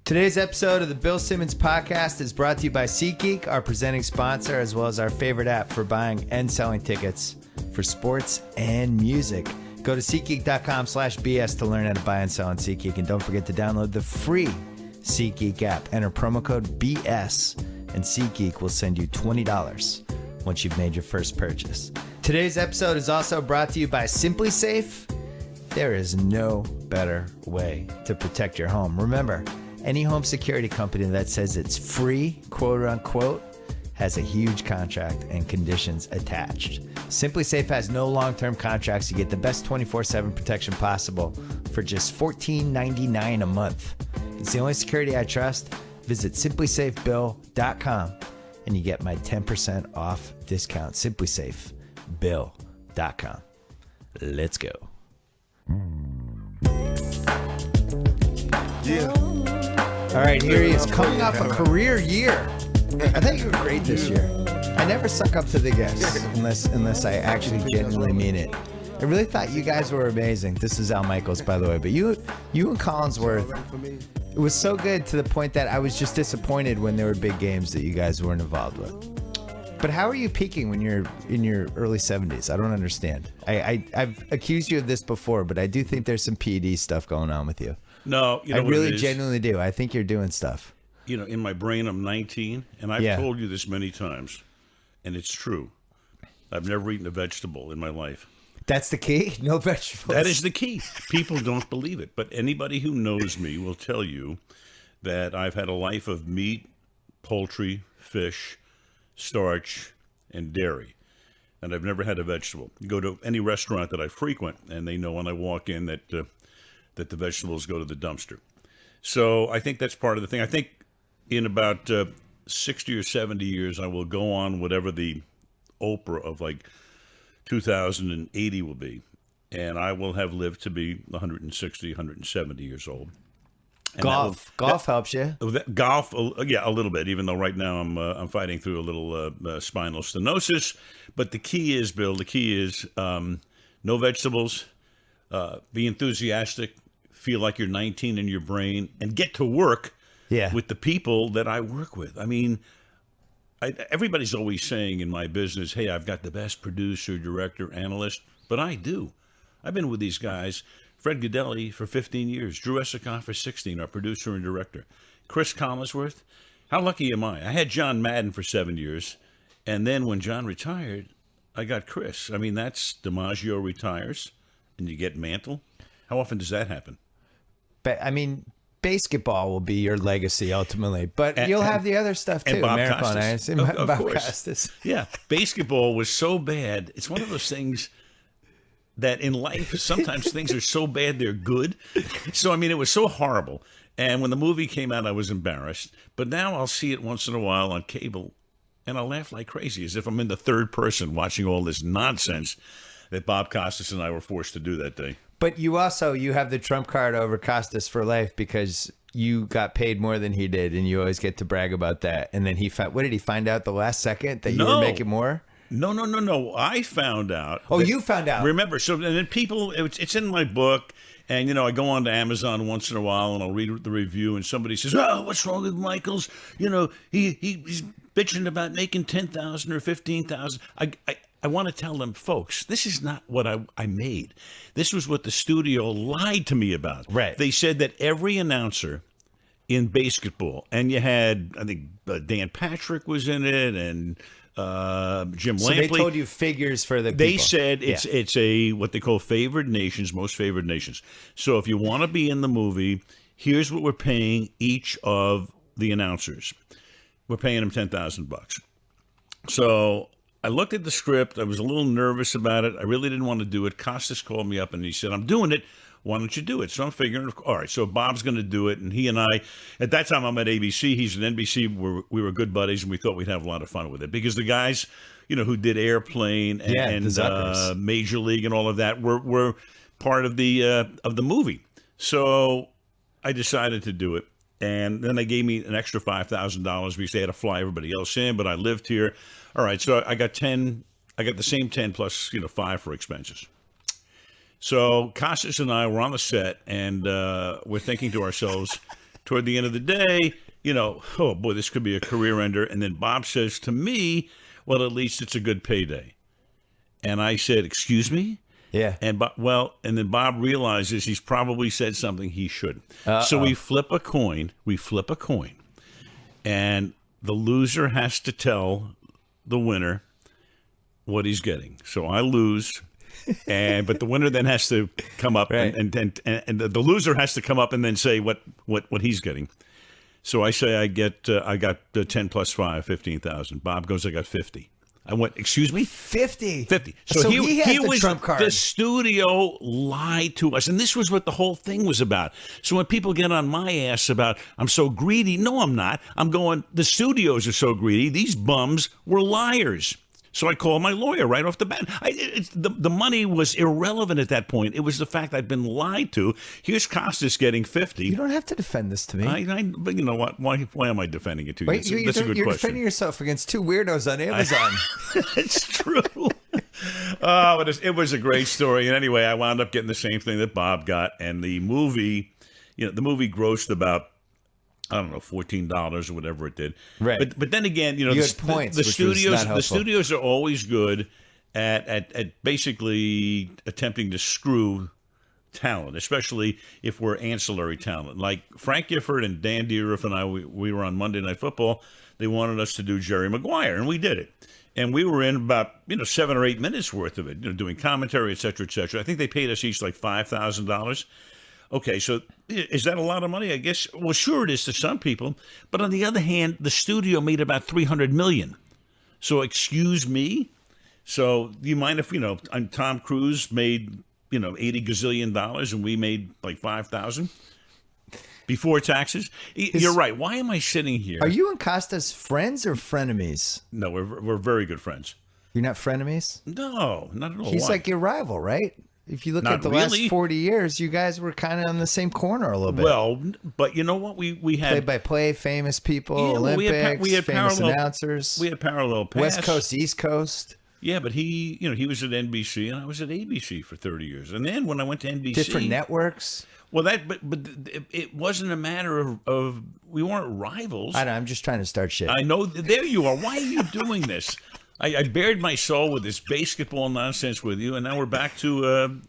Today's episode of the Bill Simmons podcast is brought to you by SeatGeek, our presenting sponsor, as well as our favorite app for buying and selling tickets for sports and music. Go to SeatGeek.com/BS to learn how to buy and sell on SeatGeek. And don't forget to download the free SeatGeek app. Enter promo code BS, and SeatGeek will send you $20 once you've made your first purchase. Today's episode is also brought to you by Simply Safe. There is no better way to protect your home. Remember, any home security company that says it's free, quote unquote, has a huge contract and conditions attached. Simply Safe has no long-term contracts. You get the best 24/7 protection possible for just $14.99 a month. It's the only security I trust. Visit simplysafebill.com and you get my 10% off discount. Simplysafebill.com. Let's go. Yeah. All right, here he is, coming off a career year. I think you were great this year. I never suck up to the guests unless I actually genuinely mean it. I really thought you guys were amazing. This is Al Michaels, by the way, but you and Collinsworth, it was so good to the point that I was just disappointed when there were big games that you guys weren't involved with. But how are you peaking when you're in your early 70s? I don't understand. I've accused you of this before, but I do think there's some PED stuff going on with you. No, you know I what really it is? genuinely do. I think you're doing stuff. You know, in my brain, I'm 19, and I've Yeah. told you this many times, and it's true. I've never eaten a vegetable in my life. That's the key? No vegetables? That is the key. People don't believe it, but anybody who knows me will tell you that I've had a life of meat, poultry, fish, starch, and dairy, and I've never had a vegetable. You go to any restaurant that I frequent, and they know when I walk in that that the vegetables go to the dumpster. So I think that's part of the thing. I think in about 60 or 70 years, I will go on whatever the Oprah of like 2080 will be, and I will have lived to be 160, 170 years old. And Golf helps you. Golf, yeah, a little bit. Even though right now I'm fighting through a little spinal stenosis, but the key is, Bill. The key is no vegetables. Be enthusiastic. Feel like you're 19 in your brain, and get to work with the people that I work with. I mean, everybody's always saying in my business, "Hey, I've got the best producer, director, analyst," but I do. I've been with these guys. Fred Godelli for 15 years, Drew Esicott for 16, our producer and director. Chris Collinsworth, how lucky am I? I had John Madden for 7 years, and then when John retired, I got Chris. I mean, that's DiMaggio retires, and you get Mantle. How often does that happen? But I mean, BASEketball will be your legacy ultimately, but you'll have the other stuff too. And Bob Marathon, Costas. I assume. Of Bob course. Costas. Yeah, BASEketball was so bad. It's one of those things that in life, sometimes things are so bad they're good. So, I mean, it was so horrible. And when the movie came out, I was embarrassed. But now I'll see it once in a while on cable, and I'll laugh like crazy, as if I'm in the third person watching all this nonsense that Bob Costas and I were forced to do that day. But you have the trump card over Costas for life because you got paid more than he did, and you always get to brag about that. And then what did he find out the last second that you were making more? No. I found out. Oh, you found out. Remember, so and then people, it's in my book, and, you know, I go on to Amazon once in a while, and I'll read the review, and somebody says, "Oh, what's wrong with Michaels? You know, he's bitching about making $10,000 or $15,000." I want to tell them, folks, this is not what I made. This was what the studio lied to me about. Right. They said that every announcer in BASEketball, and you had, I think, Dan Patrick was in it, and Jim Lampley. So they told you figures for the people. They said it's a what they call favored nations, most favored nations. So if you want to be in the movie, here's what we're paying each of the announcers. We're paying them $10,000. So I looked at the script. I was a little nervous about it. I really didn't want to do it. Costas called me up and he said, "I'm doing it. Why don't you do it?" So I'm figuring, all right, so Bob's going to do it. And he and I, at that time, I'm at ABC. He's at NBC. We were good buddies, and we thought we'd have a lot of fun with it. Because the guys, you know, who did Airplane and Major League and all of that were part of the movie. So I decided to do it. And then they gave me an extra $5,000 because they had to fly everybody else in, but I lived here. All right, so I got the same 10 plus, 5 for expenses. So Costas and I were on the set, and we're thinking to ourselves, toward the end of the day, oh boy, this could be a career ender. And then Bob says to me, well, at least it's a good payday. And I said, excuse me? Yeah. And then Bob realizes he's probably said something he shouldn't. So we flip a coin. And the loser has to tell the winner what he's getting. So I lose. But the winner then has to come up right. and the loser has to come up and then say what he's getting. So I say I got 10 plus 5, 15,000. Bob goes, I got 50. I went, excuse me? 50. So he has the was trump card. The studio lied to us. And this was what the whole thing was about. So when people get on my ass about, I'm so greedy. No, I'm not. I'm going, the studios are so greedy. These bums were liars. So I called my lawyer right off the bat. The money was irrelevant at that point. It was the fact I'd been lied to. Here's Costas getting 50. You don't have to defend this to me. But you know what? Why am I defending it to you? Wait, that's a good you're question. defending yourself against two weirdos on Amazon. It's true. But it was a great story. And anyway, I wound up getting the same thing that Bob got. And the movie, the movie grossed about, I don't know, $14 or whatever it did. Right. But then again, you had points, the studios are always good at basically attempting to screw talent, especially if we're ancillary talent. Like Frank Gifford and Dan Deeriff and I, we were on Monday Night Football. They wanted us to do Jerry Maguire, and we did it. And we were in about 7 or 8 minutes worth of it, doing commentary, et cetera, et cetera. I think they paid us each like $5,000. Okay, so is that a lot of money? I guess. Well, sure it is to some people, but on the other hand, the studio made about $300 million. So excuse me. So do you mind if Tom Cruise made $80 gazillion and we made like 5,000 before taxes? You're right. Why am I sitting here? Are you and Costas friends or frenemies? No, we're very good friends. You're not frenemies? No, not at all. He's Why? like your rival, right? If you look Not at the really. last 40 years, you guys were kind of on the same corner a little bit. Well, but you know what? We had play-by-play, famous people, Yeah, well, Olympics, we had famous parallel- announcers. we had parallel paths. West Coast, East Coast. Yeah, but he was at NBC and I was at ABC for 30 years. And then when I went to NBC, Different networks. Well, but it wasn't a matter of we weren't rivals. I know, I'm just trying to start shit. I know. There you are. Why are you doing this? I bared my soul with this BASEketball nonsense with you, and now we're back to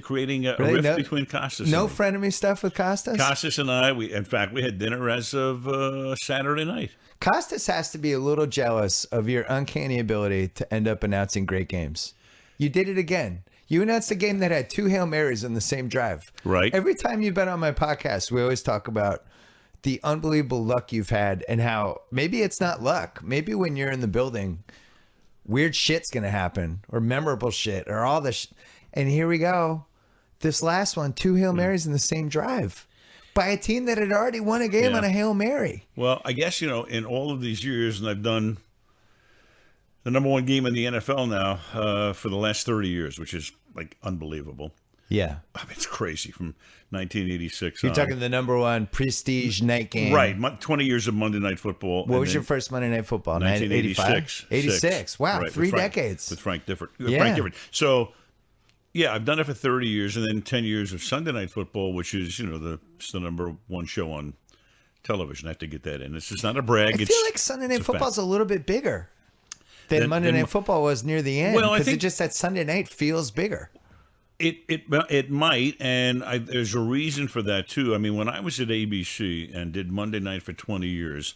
creating a Really? rift between Costas. No and me. frenemy stuff with Costas? Costas and I. In fact, we had dinner as of Saturday night. Costas has to be a little jealous of your uncanny ability to end up announcing great games. You did it again. You announced a game that had 2 Hail Marys in the same drive. Right. Every time you've been on my podcast, we always talk about the unbelievable luck you've had and how maybe it's not luck. Maybe when you're in the building, weird shit's going to happen or memorable shit or all this. And here we go. This last one, 2 Hail Marys in the same drive by a team that had already won a game on a Hail Mary. Well, I guess, in all of these years, and I've done the number 1 game in the NFL now for the last 30 years, which is like unbelievable. Yeah. I mean, it's crazy from 1986 You're on. talking the number 1 prestige night game. Right. 20 years of Monday Night Football. What was your first Monday Night Football? 1986. 86. Wow, Right, 3 decades. With Frank Gifford. Yeah. Frank Gifford. So, yeah, I've done it for 30 years, and then 10 years of Sunday Night Football, which is, it's the number 1 show on television. I have to get that in. This is not a brag. I feel like Sunday Night Football's a little bit bigger than Monday Night Football was near the end. Well, I because think it just that Sunday night feels bigger. It might, and there's a reason for that too. I mean, when I was at ABC and did Monday Night for 20 years,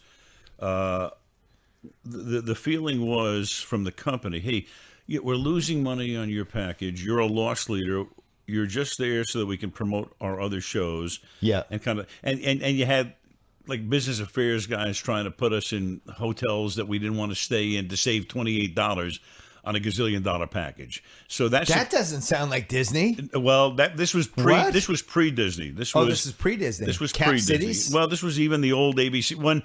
the feeling was from the company, hey, we're losing money on your package. You're a loss leader. You're just there so that we can promote our other shows. Yeah, and you had like business affairs guys trying to put us in hotels that we didn't want to stay in to save $28 on a gazillion-dollar package. So that doesn't sound like Disney. Well, this was pre-Disney. This is pre-Disney. This was Cap pre-Disney. Cities? Well, this was even the old ABC when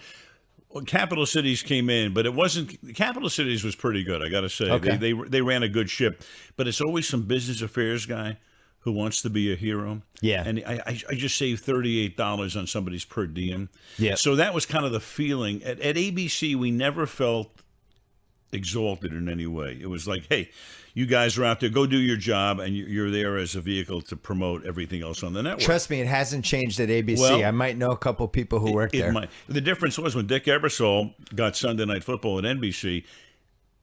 Capital Cities came in, but it wasn't. Capital Cities was pretty good, I got to say. Okay. They ran a good ship, but it's always some business affairs guy who wants to be a hero. Yeah. And I just saved $38 on somebody's per diem. Yeah. So that was kind of the feeling. At ABC, we never felt exalted in any way. It was like, hey, you guys are out there, go do your job, and you're there as a vehicle to promote everything else on the network. Trust me, it hasn't changed at ABC. Well, I might know a couple people who work there. The difference was when Dick Ebersol got Sunday Night Football at NBC,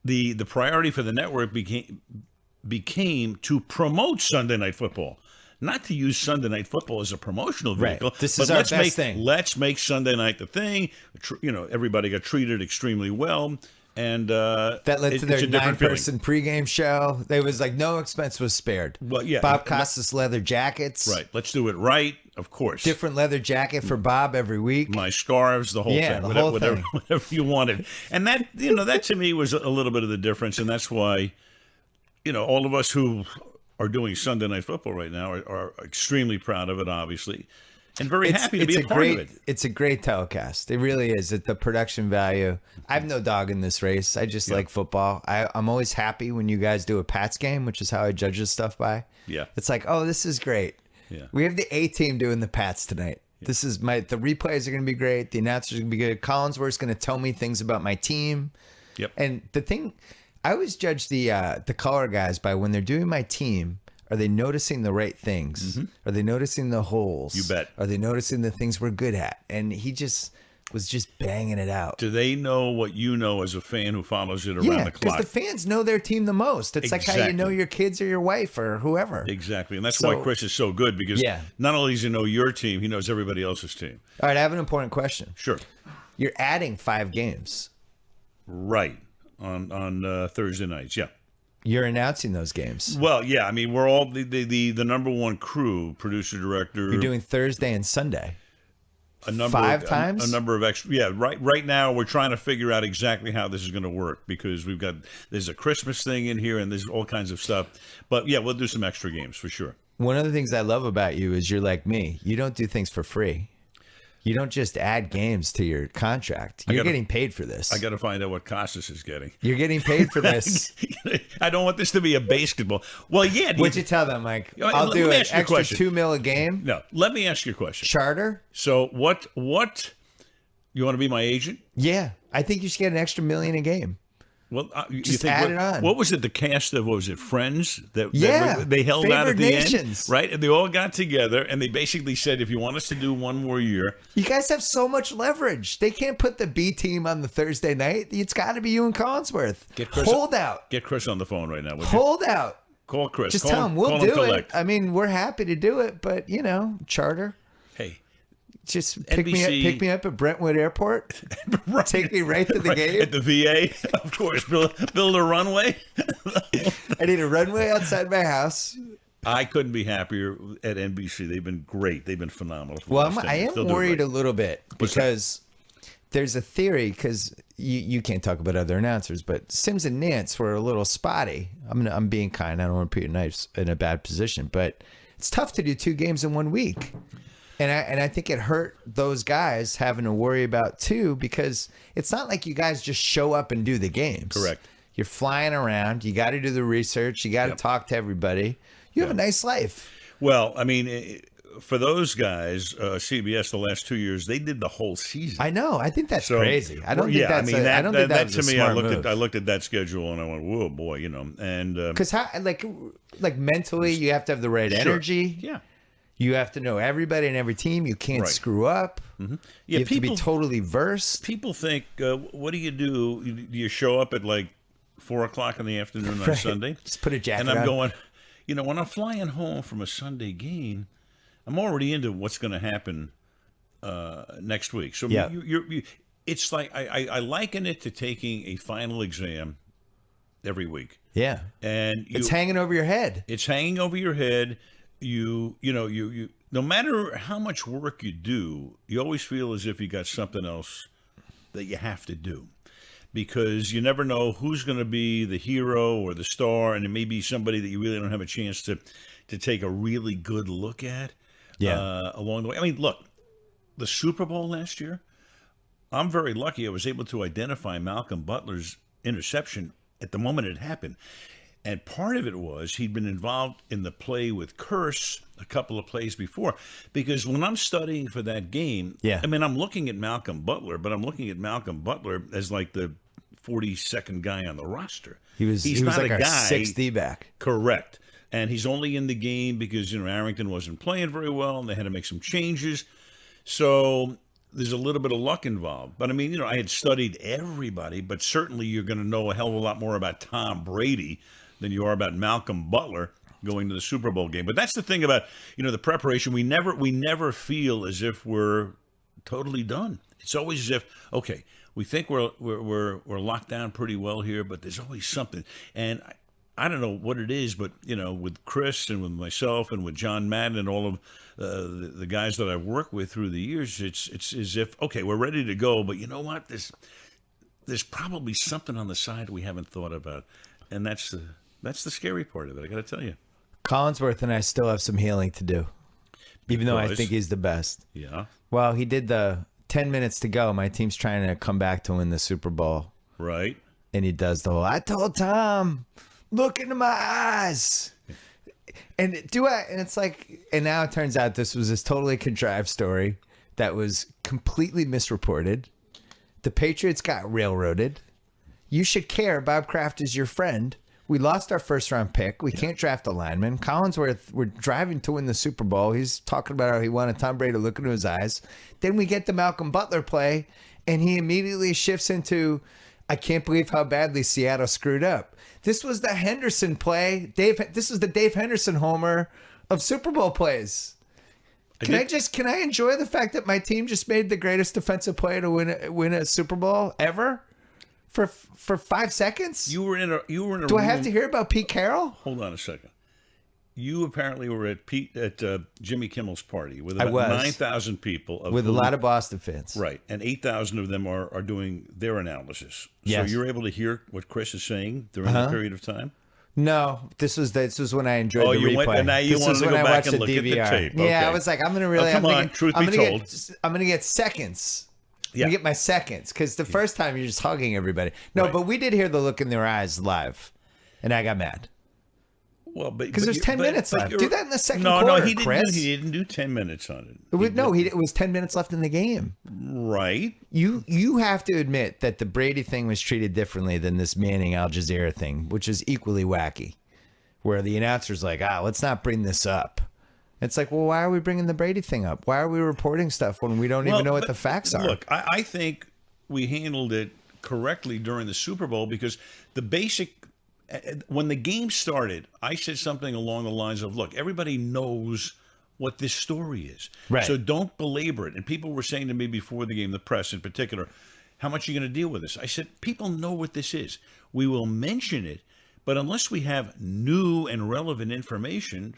the priority for the network became to promote Sunday Night Football. Not to use Sunday Night Football as a promotional vehicle. Right. This is our best thing. Let's make Sunday night the thing. Everybody got treated extremely well. And that led to their 9-person pregame show. There was like no expense was spared. Well, yeah, Bob Costas leather jackets. Right. Let's do it right. Of course. Different leather jacket for Bob every week. My scarves, the whole thing. Yeah, the whole thing. Whatever you wanted. And that, that to me was a little bit of the difference. And that's why, all of us who are doing Sunday Night Football right now are extremely proud of it, obviously. And very happy to be a part of it. It's a great telecast. It really is. The production value. I have no dog in this race. I just like football. I'm always happy when you guys do a Pats game, which is how I judge this stuff by. Yeah. It's like, oh, this is great. Yeah. We have the A team doing the Pats tonight. Yeah. This is the replays are going to be great. The announcers are going to be good. Collinsworth's going to tell me things about my team. Yep. And the thing, I always judge the color guys by when they're doing my team. Are they noticing the right things? Mm-hmm. Are they noticing the holes? You bet. Are they noticing the things we're good at? And he was just banging it out. Do they know what you know as a fan who follows it around the clock? Because the fans know their team the most. It's like how you know your kids or your wife or whoever. Exactly. And that's why Chris is so good, because not only does he know your team, he knows everybody else's team. All right, I have an important question. Sure. You're adding 5 games. Right. On Thursday nights, yeah. You're announcing those games. Well, yeah. I mean, we're all the number one crew, producer, director. You're doing Thursday and Sunday. A number 5 times? A number of extra. Yeah, right now we're trying to figure out exactly how this is going to work, because there's a Christmas thing in here and there's all kinds of stuff. But yeah, we'll do some extra games for sure. One of the things I love about you is you're like me. You don't do things for free. You don't just add games to your contract. You're getting paid for this. I got to find out what Costas is getting. You're getting paid for this. I don't want this to be a BASEketball. Well, yeah. What'd you tell them, Mike? I'll do an extra $2 million a game. No, let me ask you a question. Charter? So what? You want to be my agent? Yeah, I think you should get an extra $1 million a game. Well, you think add it on. What was it? The cast of, what was it, Friends? That they held Favorite out at the nations. end, right? And they all got together and they basically said, if you want us to do one more year, you guys have so much leverage. They can't put the B team on the Thursday night. It's got to be you and Collinsworth. Hold out. Get Chris on the phone right now. Hold out. Call Chris. Just tell him we'll do it. I mean, we're happy to do it, but charter. Hey. Just pick me up at Brentwood Airport. Right. Take me right to the game. At the VA, of course. Build a runway. I need a runway outside my house. I couldn't be happier at NBC. They've been great. They've been phenomenal. Well, I am worried a little bit because there's a theory, because you can't talk about other announcers, but Sims and Nance were a little spotty. I'm being kind. I don't want to put your knives in a bad position, but it's tough to do 2 games in 1 week. And I think it hurt those guys having to worry about 2, because it's not like you guys just show up and do the games. Correct. You're flying around. You got to do the research. You got to talk to everybody. You have a nice life. Well, I mean, for those guys, CBS the last 2 years, they did the whole season. I know. I think that's crazy. I don't think that's. I don't think that's a smart move. I looked at that schedule and I went, "Whoa, boy!" And because like mentally, you have to have the right energy. Yeah. You have to know everybody and every team. You can't screw up. Mm-hmm. You have to be totally versed. People think, what do? Do you show up at like 4:00 in the afternoon on Sunday? Just put a jacket on. And I'm going, when I'm flying home from a Sunday game, I'm already into what's going to happen next week. So it's like I liken it to taking a final exam every week. Yeah. And it's hanging over your head. It's hanging over your head. You no matter how much work you do, you always feel as if you got something else that you have to do, because you never know who's going to be the hero or the star, and it may be somebody that you really don't have a chance to take a really good look at along the way. I mean, look, the Super Bowl last year, I'm very lucky I was able to identify Malcolm Butler's interception at the moment it happened. And part of it was he'd been involved in the play with Curse a couple of plays before. Because when I'm studying for that game, I mean, I'm looking at Malcolm Butler, but I'm looking at Malcolm Butler as like the 42nd guy on the roster. He's not like a our guy. 6D back. Correct. And he's only in the game because, Arrington wasn't playing very well and they had to make some changes. So there's a little bit of luck involved. But, I had studied everybody, but certainly you're going to know a hell of a lot more about Tom Brady than you are about Malcolm Butler going to the Super Bowl game. But that's the thing about, the preparation. We never feel as if we're totally done. It's always as if, okay, we think we're locked down pretty well here, but there's always something. And I don't know what it is, but, with Chris and with myself and with John Madden and all of the guys that I've worked with through the years, it's as if, okay, we're ready to go, but you know what? There's probably something on the side we haven't thought about. And that's the scary part of it, I got to tell you. Collinsworth and I still have some healing to do, even though I think he's the best. Yeah. Well, he did the 10 minutes to go. My team's trying to come back to win the Super Bowl. Right. And he does the whole, I told Tom, look into my eyes. And it's like, and now it turns out this was this totally contrived story that was completely misreported. The Patriots got railroaded. You should care. Bob Kraft is your friend. We lost our first round pick. We can't draft a lineman. Collinsworth, we're driving to win the Super Bowl. He's talking about how he wanted Tom Brady to look into his eyes. Then we get the Malcolm Butler play, and he immediately shifts into, I can't believe how badly Seattle screwed up. This was the Henderson play. This is the Dave Henderson homer of Super Bowl plays. Can I enjoy the fact that my team just made the greatest defensive play to win a Super Bowl ever? For 5 seconds? You were in a Do room. I have to hear about Pete Carroll? Hold on a second. You apparently were at Jimmy Kimmel's party with about 9,000 people. With a lot of Boston fans. Right. And 8,000 of them are doing their analysis. Yes. So you're able to hear what Chris is saying during that period of time? No, this was when I enjoyed the replay. Now you wanted to go back and look at the tape. Okay. Yeah, I was like, I'm going to really... I'm going to get seconds. Yeah. You get my seconds because the first time you're just hugging everybody. No, Right. but we did hear the look in their eyes live, and I got mad. Well, because there's 10 minutes left. Do that in the second quarter. No, he didn't do 10 minutes on it. It was 10 minutes left in the game. Right. You have to admit that the Brady thing was treated differently than this Manning Al Jazeera thing, which is equally wacky, where the announcer's like, let's not bring this up. It's like, well, why are we bringing the Brady thing up? Why are we reporting stuff when we don't even know what the facts are? Look, I think we handled it correctly during the Super Bowl because when the game started, I said something along the lines of, look, everybody knows what this story is. Right. So don't belabor it. And people were saying to me before the game, the press in particular, how much are you going to deal with this? I said, people know what this is. We will mention it, but unless we have new and relevant information,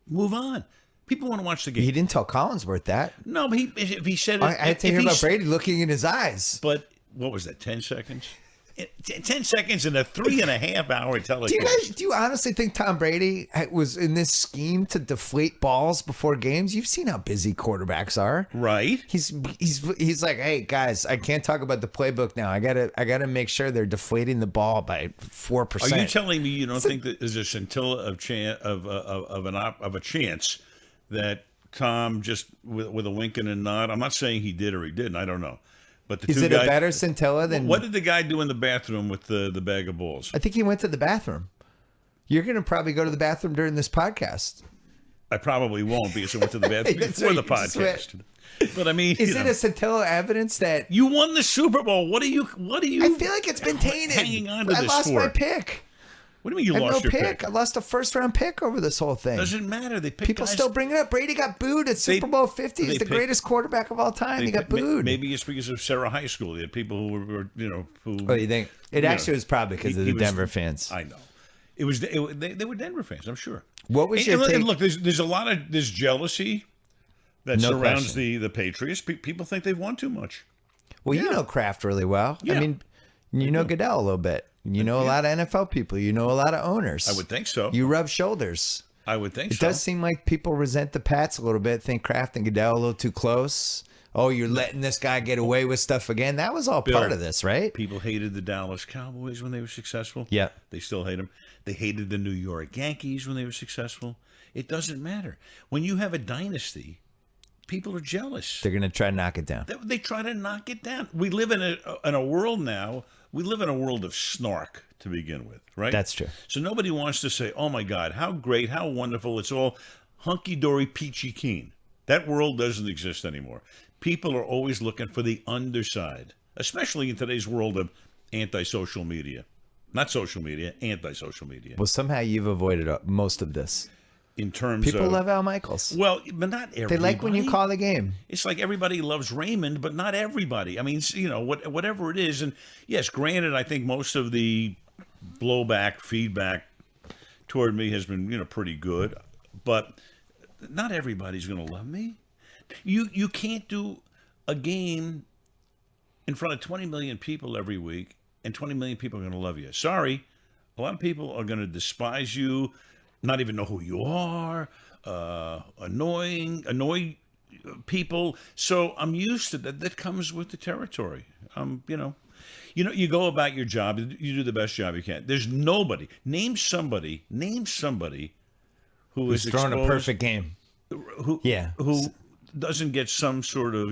move on. People want to watch the game. He didn't tell Collinsworth that. No, but if he said it... I had to hear about Brady looking in his eyes. But what was that, 10 seconds? 10 seconds in a 3.5-hour telecast. Do you honestly think Tom Brady was in this scheme to deflate balls before games? You've seen how busy quarterbacks are. Right. He's like, hey, guys, I can't talk about the playbook now. I gotta make sure they're deflating the ball by 4%. Are you telling me you don't think that there's a scintilla of a chance that Tom just with a wink and a nod? I'm not saying he did or he didn't. I don't know. But is it a better scintilla than... What did the guy do in the bathroom with the bag of balls? I think he went to the bathroom. You're going to probably go to the bathroom during this podcast. I probably won't because I went to the bathroom before the podcast. But I mean, is it a scintilla evidence that you won the Super Bowl? What do you? I feel like it's been tainted. Hanging on to this I lost for? My pick. What do you mean you lost your pick? I lost a first-round pick over this whole thing. Doesn't matter. They People still bring it up. Brady got booed at Super Bowl 50. He's the greatest quarterback of all time. He got booed. Maybe it's because of Sarah High School. They had people who were, who. Oh, you think? It actually was probably because of the Denver fans. I know. It was. They were Denver fans. I'm sure. What was your take? And look, there's a lot of jealousy that surrounds the Patriots. People think they've won too much. Well, you know Kraft really well. Yeah. I mean, you know Goodell a little bit. You know a lot of NFL people. You know a lot of owners. I would think so. You rub shoulders. I would think so. It does seem like people resent the Pats a little bit, think Kraft and Goodell a little too close. Oh, you're letting this guy get away with stuff again. That was all part of this, right? People hated the Dallas Cowboys when they were successful. Yeah. They still hate them. They hated the New York Yankees when they were successful. It doesn't matter. When you have a dynasty, people are jealous. They're going to try to knock it down. They try to knock it down. We live in a world now. We live in a world of snark to begin with, right? That's true. So nobody wants to say, "Oh my God, how great, how wonderful!" It's all hunky dory, peachy keen. That world doesn't exist anymore. People are always looking for the underside, especially in today's world of anti-social media. Not social media, anti-social media. Well, somehow you've avoided most of this. In terms People of... love Al Michaels. Well, but not everybody. They like when you call the game. It's like everybody loves Raymond, but not everybody. I mean, you know, whatever it is. And yes, granted, I think most of the blowback, feedback toward me has been, you know, pretty good. But not everybody's going to love me. You can't do a game in front of 20 million people every week, and 20 million people are going to love you. Sorry, a lot of people are going to despise you, not even know who you are, annoy people. So I'm used to that. That comes with the territory. You go about your job. You do the best job you can. There's nobody. Name somebody who is throwing a perfect game. Who doesn't get some sort of,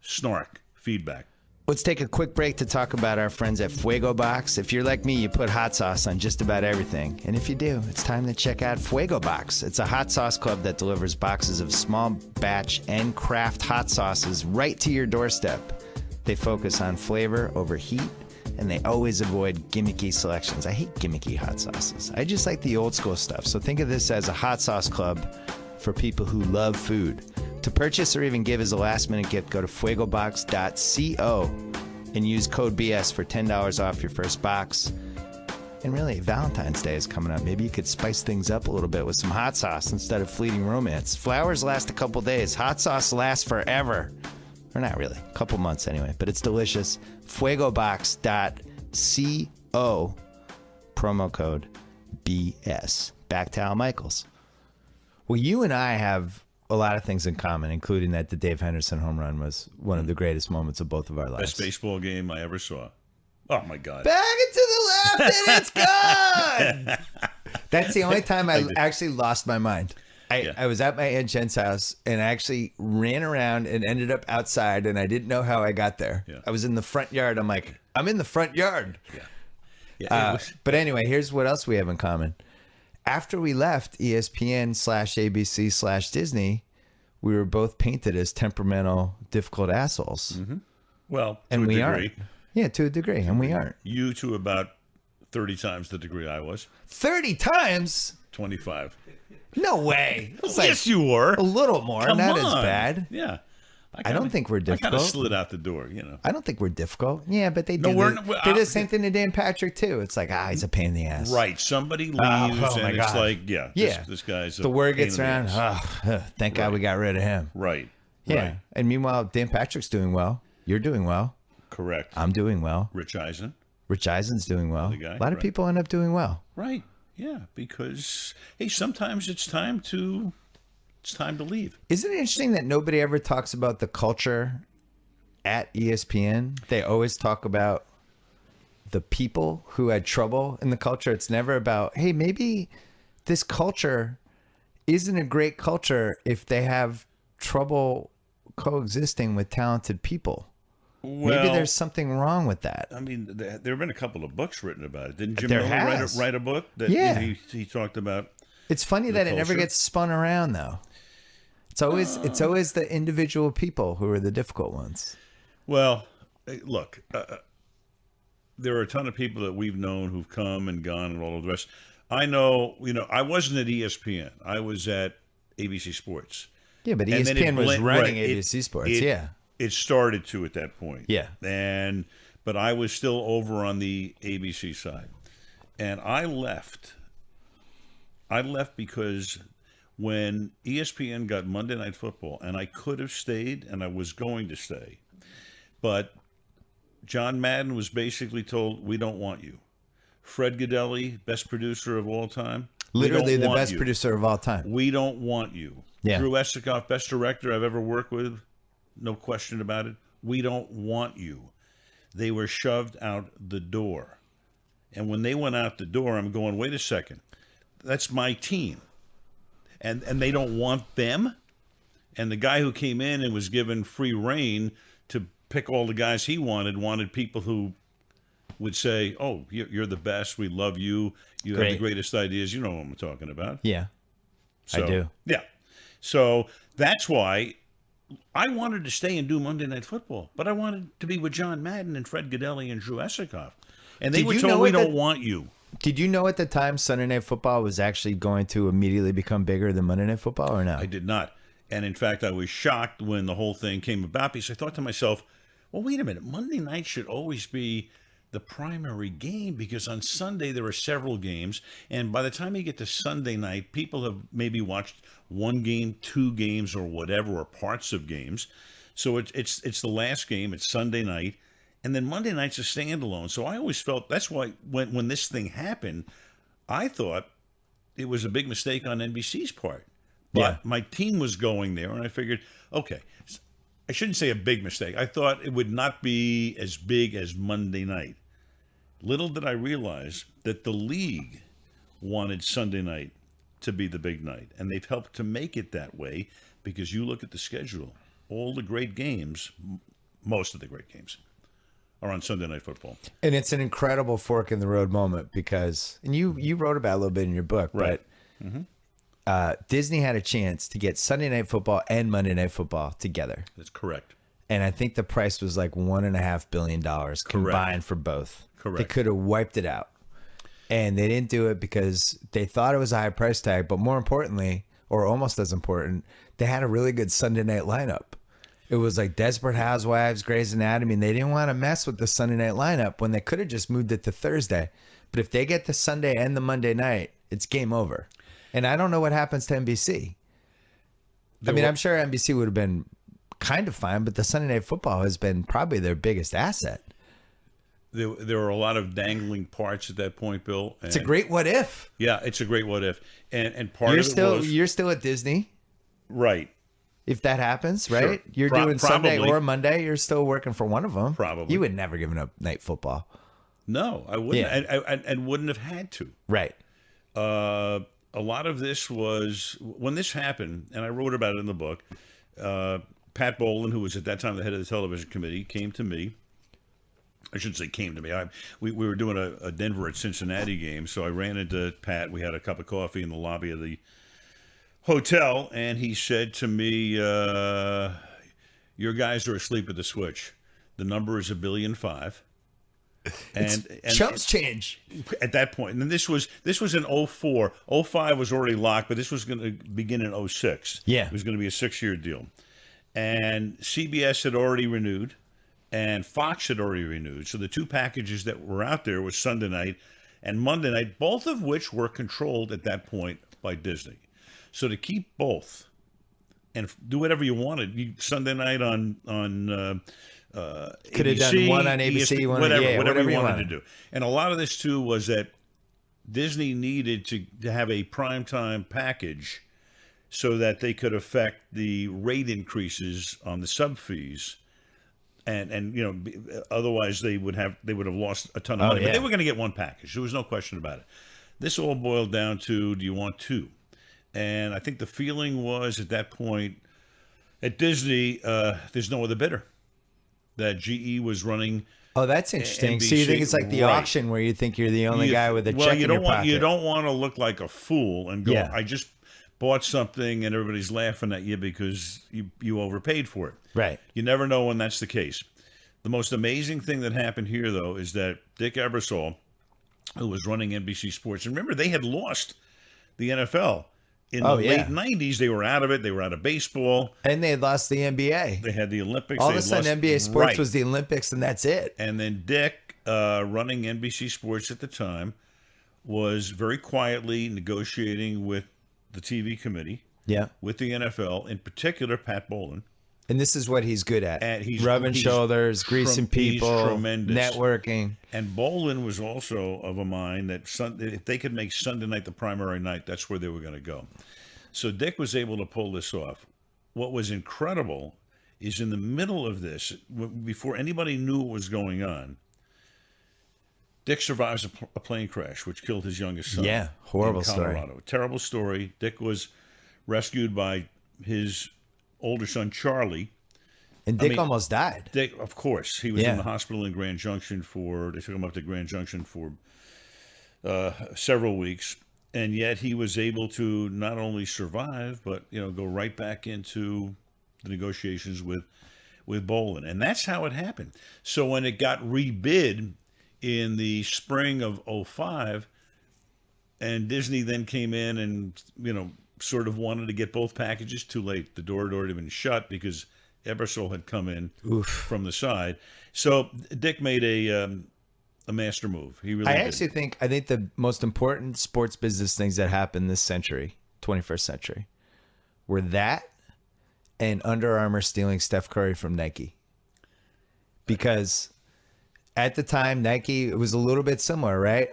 snark feedback. Let's take a quick break to talk about our friends at Fuego Box. If you're like me, you put hot sauce on just about everything. And if you do, it's time to check out Fuego Box. It's a hot sauce club that delivers boxes of small batch and craft hot sauces right to your doorstep. They focus on flavor over heat, and they always avoid gimmicky selections. I hate gimmicky hot sauces. I just like the old school stuff. So think of this as a hot sauce club for people who love food. To purchase or even give as a last-minute gift, go to fuegobox.co and use code BS for $10 off your first box. And really, Valentine's Day is coming up. Maybe you could spice things up a little bit with some hot sauce instead of fleeting romance. Flowers last a couple days. Hot sauce lasts forever. Or not really. A couple months anyway. But it's delicious. Fuegobox.co. Promo code BS. Back to Al Michaels. Well, you and I have a lot of things in common, including that the Dave Henderson home run was one of the greatest moments of both of our lives. Best baseball game I ever saw. Oh, my God. Back and to the left, and it's gone! That's the only time I actually lost my mind. I was at my Aunt Jen's house, and I actually ran around and ended up outside, and I didn't know how I got there. Yeah. I was in the front yard. I'm like, I'm in the front yard. Yeah. But anyway, here's what else we have in common. After we left ESPN/ABC/Disney, we were both painted as temperamental, difficult assholes. Mm-hmm. Well, and to a we degree. Aren't. Yeah, to a degree, and we aren't. You to about 30 times the degree I was. 30 times? 25. No way. Yes, you were. A little more. Come Not on. as bad. Yeah. I don't think we're difficult. I kind of slid out the door, I don't think we're difficult. Yeah, but they do. They do the same thing to Dan Patrick, too. It's like, he's a pain in the ass. Right. Somebody leaves, and it's like, this guy's a the word gets pain in around, the ass. Thank God we got rid of him. Right. Yeah. Right. And meanwhile, Dan Patrick's doing well. You're doing well. Correct. I'm doing well. Rich Eisen. Rich Eisen's doing well. Guy, a lot of people end up doing well. Right. Yeah. Because, hey, sometimes it's time to leave. Isn't it interesting that nobody ever talks about the culture at ESPN? They always talk about the people who had trouble in the culture. It's never about, hey, maybe this culture isn't a great culture if they have trouble coexisting with talented people. Well, maybe there's something wrong with that. I mean, there have been a couple of books written about it. Didn't Jim There Miller has. write a book that he talked about? It's funny that it never gets spun around, though. It's always the individual people who are the difficult ones. Well, look, there are a ton of people that we've known who've come and gone and all of the rest. I know, I wasn't at ESPN. I was at ABC Sports. Yeah, but ESPN was running ABC Sports. It started to at that point. Yeah. But I was still over on the ABC side. And I left. I left because when ESPN got Monday Night Football, and I could have stayed, and I was going to stay, but John Madden was basically told, we don't want you. Fred Godelli, best producer of all time. Literally the best producer of all time. We don't want you. Yeah. Drew Esikoff, best director I've ever worked with. No question about it. We don't want you. They were shoved out the door. And when they went out the door, I'm going, wait a second. That's my team. And they don't want them? And the guy who came in and was given free reign to pick all the guys he wanted people who would say, "Oh, you're the best. We love you. You have the greatest ideas." You know what I'm talking about. Yeah, So, I do. Yeah. So that's why I wanted to stay and do Monday Night Football, but I wanted to be with John Madden and Fred Gaudelli and Drew Esikoff. And they were told, "We don't want you." Did you know at the time Sunday Night Football was actually going to immediately become bigger than Monday Night Football, or no? I did not. And in fact, I was shocked when the whole thing came about because I thought to myself, well, wait a minute. Monday night should always be the primary game because on Sunday there are several games. And by the time you get to Sunday night, people have maybe watched one game, two games, or whatever, or parts of games. So it's the last game. It's Sunday night. And then Monday night's a standalone. So I always felt that's why when this thing happened, I thought it was a big mistake on NBC's part. But my team was going there, and I figured, okay, I shouldn't say a big mistake. I thought it would not be as big as Monday night. Little did I realize that the league wanted Sunday night to be the big night, and they've helped to make it that way because you look at the schedule, all the great games, most of the great games, are on Sunday Night Football. And it's an incredible fork in the road moment because, and you wrote about it a little bit in your book, right? But Disney had a chance to get Sunday Night Football and Monday Night Football together. That's correct. And I think the price was like $1.5 billion combined for both. Correct. They could have wiped it out. And they didn't do it because they thought it was a high price tag. But more importantly, or almost as important, they had a really good Sunday night lineup. It was like Desperate Housewives, Grey's Anatomy, and they didn't want to mess with the Sunday night lineup when they could have just moved it to Thursday. But if they get the Sunday and the Monday night, it's game over. And I don't know what happens to NBC. I'm sure NBC would have been kind of fine, but the Sunday Night Football has been probably their biggest asset. There were a lot of dangling parts at that point, Bill. And it's a great what if. Yeah, it's a great what if. And part of it was... You're still at Disney. Right. If that happens, right? Sure. You're doing Sunday or Monday. You're still working for one of them. Probably. You would never give up night football. No, I wouldn't. Yeah. And wouldn't have had to. Right. A lot of this was... When this happened, and I wrote about it in the book, Pat Boland, who was at that time the head of the television committee, came to me. I shouldn't say came to me. We were doing a Denver at Cincinnati game, so I ran into Pat. We had a cup of coffee in the lobby of the hotel, and he said to me, your guys are asleep at the switch. The number is 1.5 billion. And chumps change at that point. And then this was in 04. 05 was already locked, but this was going to begin in 06. Yeah. It was going to be a 6-year deal. And CBS had already renewed, and Fox had already renewed. So the two packages that were out there was Sunday night and Monday night, both of which were controlled at that point by Disney. So to keep both and do whatever you wanted, Sunday night on could have done one on ABC, ESPN, one whatever you wanted to do. And a lot of this too was that Disney needed to have a primetime package so that they could affect the rate increases on the sub fees. And otherwise they would have lost a ton of money. Yeah. But they were going to get one package. There was no question about it. This all boiled down to, do you want two? And I think the feeling was at that point at Disney, there's no other bidder. That GE was running. Oh, that's interesting. NBC. So you think it's like the auction where you think you're the only guy with a check in your pocket. You don't want to look like a fool and go, Yeah. I just bought something and everybody's laughing at you because you overpaid for it. Right. You never know when that's the case. The most amazing thing that happened here, though, is that Dick Ebersol, who was running NBC Sports, and remember, they had lost the NFL. In the late 90s, they were out of it. They were out of baseball. And they had lost the NBA. They had the Olympics. All of a sudden, NBA Sports was the Olympics, and that's it. And then Dick, running NBC Sports at the time, was very quietly negotiating with the TV committee, with the NFL, in particular Pat Boland. And this is what he's good at. And he's rubbing shoulders, greasing people, tremendous. Networking. And Boland was also of a mind that if they could make Sunday night the primary night, that's where they were going to go. So Dick was able to pull this off. What was incredible is in the middle of this, before anybody knew what was going on, Dick survives a plane crash, which killed his youngest son. Yeah, horrible in Colorado. story. Terrible story. Dick was rescued by his older son, Charlie. And Dick almost died. Dick, of course. He was in the hospital in Grand Junction they took him up to Grand Junction for several weeks. And yet he was able to not only survive, but, go right back into the negotiations with Bolin. And that's how it happened. So when it got rebid in the spring of '05, and Disney then came in and, sort of wanted to get both packages, too late. The door had already been shut because Ebersol had come in from the side. So Dick made a master move. He really I think the most important sports business things that happened this century, 21st century, were that and Under Armour stealing Steph Curry from Nike. Because at the time, Nike, it was a little bit similar, right?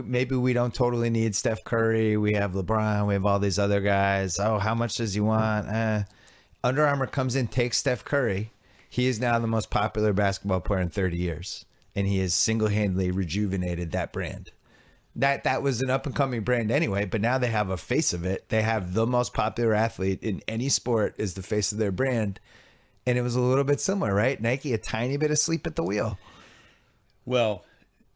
Maybe we don't totally need Steph Curry. We have LeBron. We have all these other guys. Oh, how much does he want? Under Armour comes in, takes Steph Curry. He is now the most popular basketball player in 30 years. And he has single-handedly rejuvenated that brand. That was an up-and-coming brand anyway, but now they have a face of it. They have the most popular athlete in any sport is the face of their brand. And it was a little bit similar, right? Nike, a tiny bit asleep at the wheel. Well,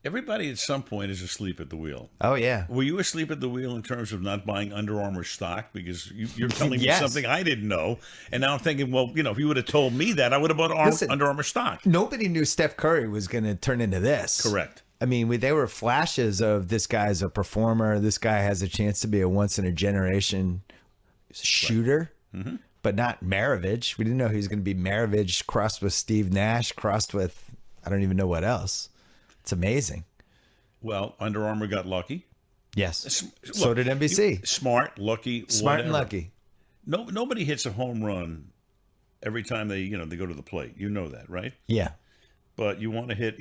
everybody at some point is asleep at the wheel. Oh, yeah. Were you asleep at the wheel in terms of not buying Under Armour stock? Because you're telling Yes. me something I didn't know. And now I'm thinking, well, if you would have told me that, I would have bought Under Armour stock. Nobody knew Steph Curry was going to turn into this. Correct. I mean, there were flashes of this guy's a performer. This guy has a chance to be a once-in-a-generation shooter, but not Maravich. We didn't know he was going to be Maravich crossed with Steve Nash, crossed with I don't even know what else. It's amazing. Well, Under Armour got lucky. Yes. So did NBC. Smart, lucky, Smart whatever. and lucky. Nobody hits a home run every time they go to the plate. You know that, right? Yeah. But you want to hit,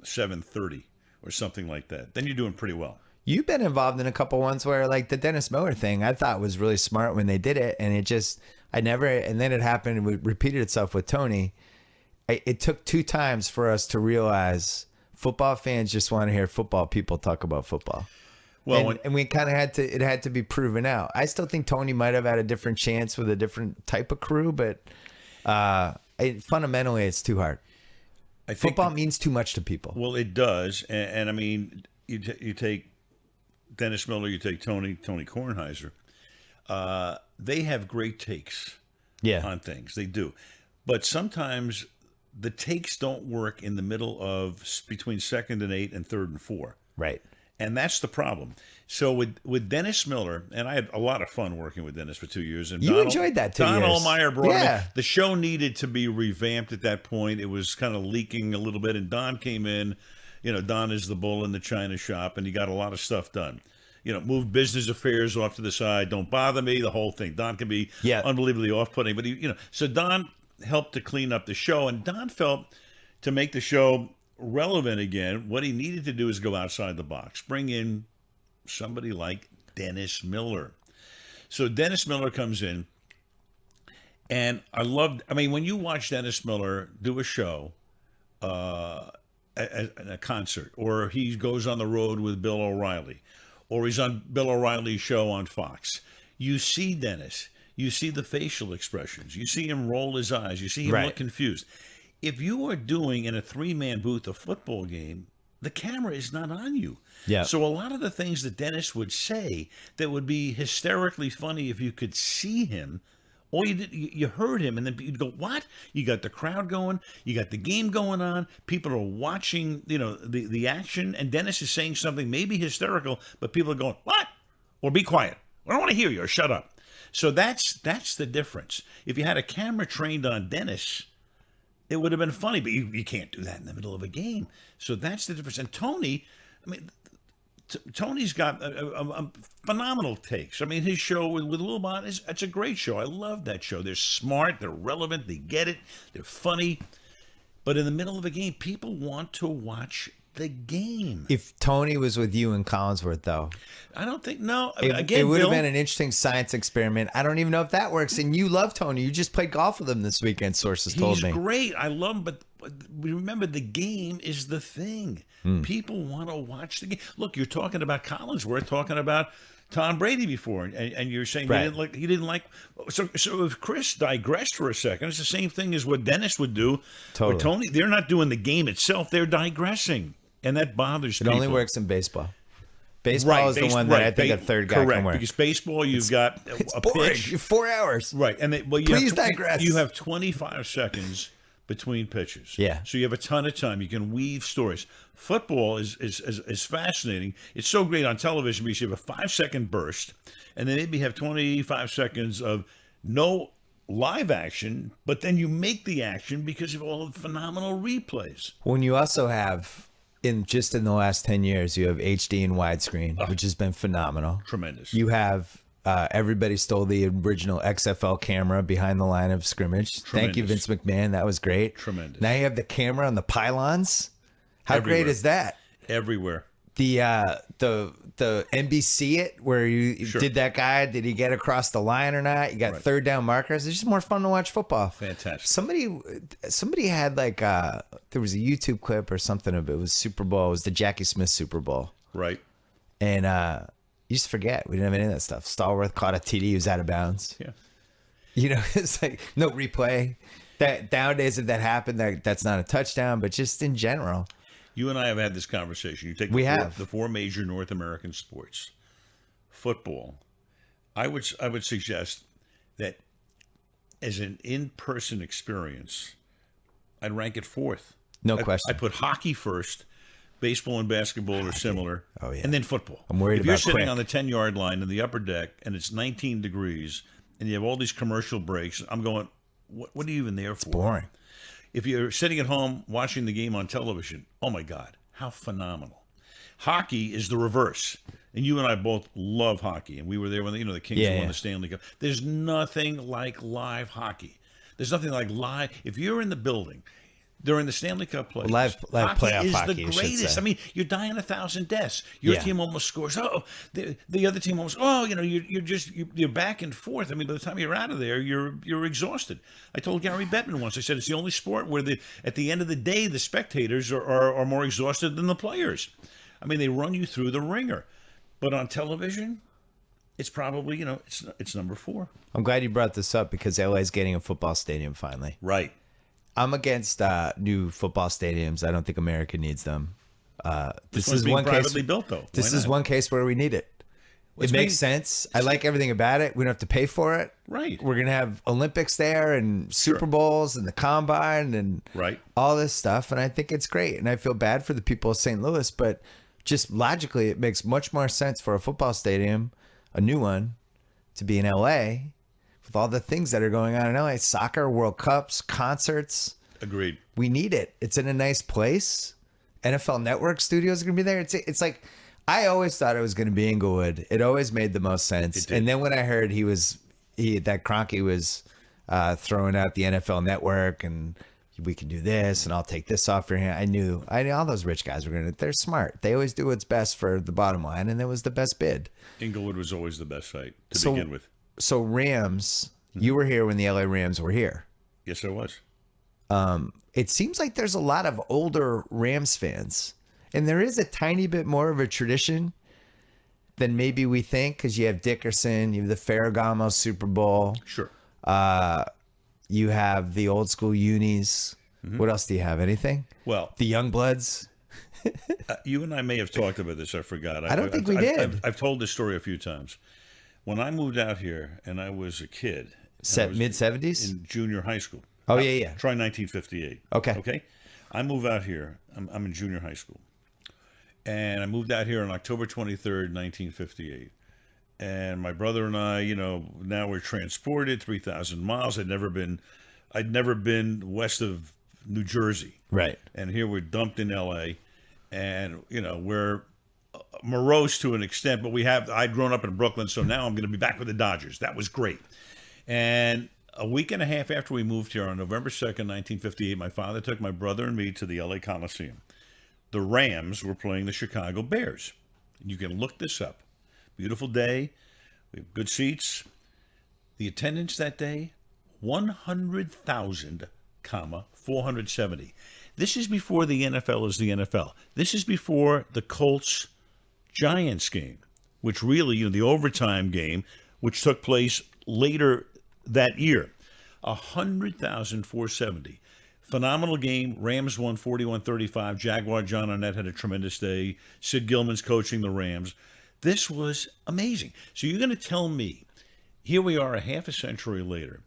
730 or something like that. Then you're doing pretty well. You've been involved in a couple ones where, like the Dennis Miller thing, I thought was really smart when they did it, and and then it happened and it repeated itself with Tony. It took 2 times for us to realize football fans just want to hear football people talk about football. Well, and we kind of it had to be proven out. I still think Tony might have had a different chance with a different type of crew, but fundamentally it's too hard. Football means too much to people. Well, it does. And I mean, you take Dennis Miller, you take Tony Kornheiser. They have great takes on things. They do. But sometimes the takes don't work in the middle of between 2nd and 8 and 3rd and 4. Right. And that's the problem. So with Dennis Miller, and I had a lot of fun working with Dennis for 2 years. And you enjoyed that 2 years. Don Ohlmeyer brought him in. The show needed to be revamped at that point. It was kind of leaking a little bit. And Don came in. Don is the bull in the china shop, and he got a lot of stuff done. Move business affairs off to the side. Don't bother me, the whole thing. Don can be unbelievably off-putting. But, so Don helped to clean up the show. And Don felt to make the show relevant again, what he needed to do is go outside the box, bring in somebody like Dennis Miller. So Dennis Miller comes in, and when you watch Dennis Miller do a show, a concert, or he goes on the road with Bill O'Reilly, or he's on Bill O'Reilly's show on Fox, you see Dennis, you see the facial expressions, you see him roll his eyes, you see him look confused. If you are doing in a 3-man booth a football game, the camera is not on you. Yeah. So a lot of the things that Dennis would say that would be hysterically funny if you could see him, all you heard him, and then you'd go, what? You got the crowd going, you got the game going on, people are watching, the action, and Dennis is saying something maybe hysterical, but people are going, what? Or be quiet. I don't want to hear you, or shut up. So that's the difference. If you had a camera trained on Dennis, it would have been funny, but you can't do that in the middle of a game. So that's the difference. And Tony, Tony's got a phenomenal takes. I mean, his show with Wilbon, it's a great show. I love that show. They're smart, they're relevant, they get it, they're funny. But in the middle of a game, people want to watch the game. If Tony was with you in Collinsworth, though, I don't think, no. It would have been an interesting science experiment. I don't even know if that works. And you love Tony. You just played golf with him this weekend, sources told me. He's great. I love him, but remember, the game is the thing. People want to watch the game. Look, you're talking about Collinsworth, talking about Tom Brady before, and you're saying Right. he didn't like. So if Chris digressed for a second, it's the same thing as what Dennis would do. Totally. Or Tony, they're not doing the game itself; they're digressing, and that bothers It people. only works in baseball. Baseball is the one that I think a third guy correct, can work. because baseball, you've got It's a boring. pitch, 4 hours. right? And Please digress. You have 25 seconds between pitches. Yeah. So you have a ton of time. You can weave stories. Football is fascinating. It's so great on television because you have a 5-second burst, and then maybe have 25 seconds of no live action, but then you make the action because of all the phenomenal replays. When you also have, in the last 10 years, you have HD and widescreen, which has been phenomenal. Tremendous. You have everybody stole the original XFL camera behind the line of scrimmage. Thank you, Vince Tremendous. McMahon. That was great. Tremendous. Now you have the camera on the pylons. How Everywhere. great is that? Everywhere. The NBC it where you Sure. did that guy, did he get across the line or not? You got Right. third down markers. It's just more fun to watch football. Fantastic. Somebody had like there was a YouTube clip or something of it. It was Super Bowl. It was the Jackie Smith Super Bowl. Right. And you just forget we didn't have any of that stuff. Stallworth caught a TD, he was out of bounds. Yeah. You know, it's like no replay. That nowadays if that happened, that's not a touchdown, but just in general. You and I have had this conversation. You take the four major North American sports. Football. I would suggest that as an in-person experience, I'd rank it fourth. No question. I'd put hockey first. Baseball and basketball are similar. Oh, yeah. And then football. I'm worried if you're about sitting quick. on the 10-yard line in the upper deck and it's 19 degrees and you have all these commercial breaks, I'm going, what are you even there for? Boring. If you're sitting at home watching the game on television, oh my God, how phenomenal. Hockey is the reverse. And you and I both love hockey. And we were there when the Kings won the Stanley Cup. There's nothing like live hockey. There's nothing like live. If you're in the building during the Stanley Cup playoffs, Live playoff is hockey, the you should greatest. say. I mean, you're dying 1,000 deaths. Your Yeah. team almost scores. Oh, the other team almost. Oh, you're back and forth. I mean, by the time you're out of there, you're exhausted. I told Gary Bettman once. I said it's the only sport where at the end of the day, the spectators are more exhausted than the players. I mean, they run you through the ringer. But on television, it's probably it's number 4. I'm glad you brought this up because LA is getting a football stadium finally. Right. I'm against new football stadiums. I don't think America needs them. This one's is being one privately case. built, though. This Why is not? one case where we need it. It's It makes being- sense. I like everything about it. We don't have to pay for it. Right. We're gonna have Olympics there and Super Bowls and the Combine and Right. all this stuff, and I think it's great. And I feel bad for the people of St. Louis, but just logically, it makes much more sense for a football stadium, a new one, to be in LA with all the things that are going on in LA: soccer, World Cups, concerts. Agreed. We need it. It's in a nice place. NFL Network studios are going to be there. It's like, I always thought it was going to be Inglewood. It always made the most sense. It did. And then when I heard that Kroenke was throwing out the NFL Network and we can do this and I'll take this off your hand, I knew all those rich guys were they're smart. They always do what's best for the bottom line, and it was the best bid. Inglewood was always the best site to begin with. So Rams, you were here when the LA Rams were here. Yes, I was. It seems like there's a lot of older Rams fans, and there is a tiny bit more of a tradition than maybe we think, because you have Dickerson, you have the Ferragamo Super Bowl, Sure. you have the old school unis. What else do you have? Anything? Well, The Youngbloods. you and I may have talked about this. I forgot. I don't think we did. I've told this story a few times. When I moved out here and I was a kid, I was Mid-70s? in junior high school. Oh, yeah. Try 1958. Okay. Okay. I move out here. I'm in junior high school, and I moved out here on October 23rd, 1958. And my brother and I, now we're transported 3,000 miles. I'd never been west of New Jersey. Right. And here we're dumped in LA, and we're morose to an extent, but I'd grown up in Brooklyn, so now I'm going to be back with the Dodgers. That was great. And a week and a half after we moved here on November 2nd, 1958, my father took my brother and me to the LA Coliseum. The Rams were playing the Chicago Bears. You can look this up. Beautiful day. We have good seats. The attendance that day, 100,000, 470. This is before the NFL is the NFL. This is before the Colts-Giants game. which really, the overtime game, which took place later that year. 100,470. Phenomenal game. Rams won 41-35. Jaguar John Arnett had a tremendous day. Sid Gillman's coaching the Rams. This was amazing. So you're going to tell me, here we are a half a century later,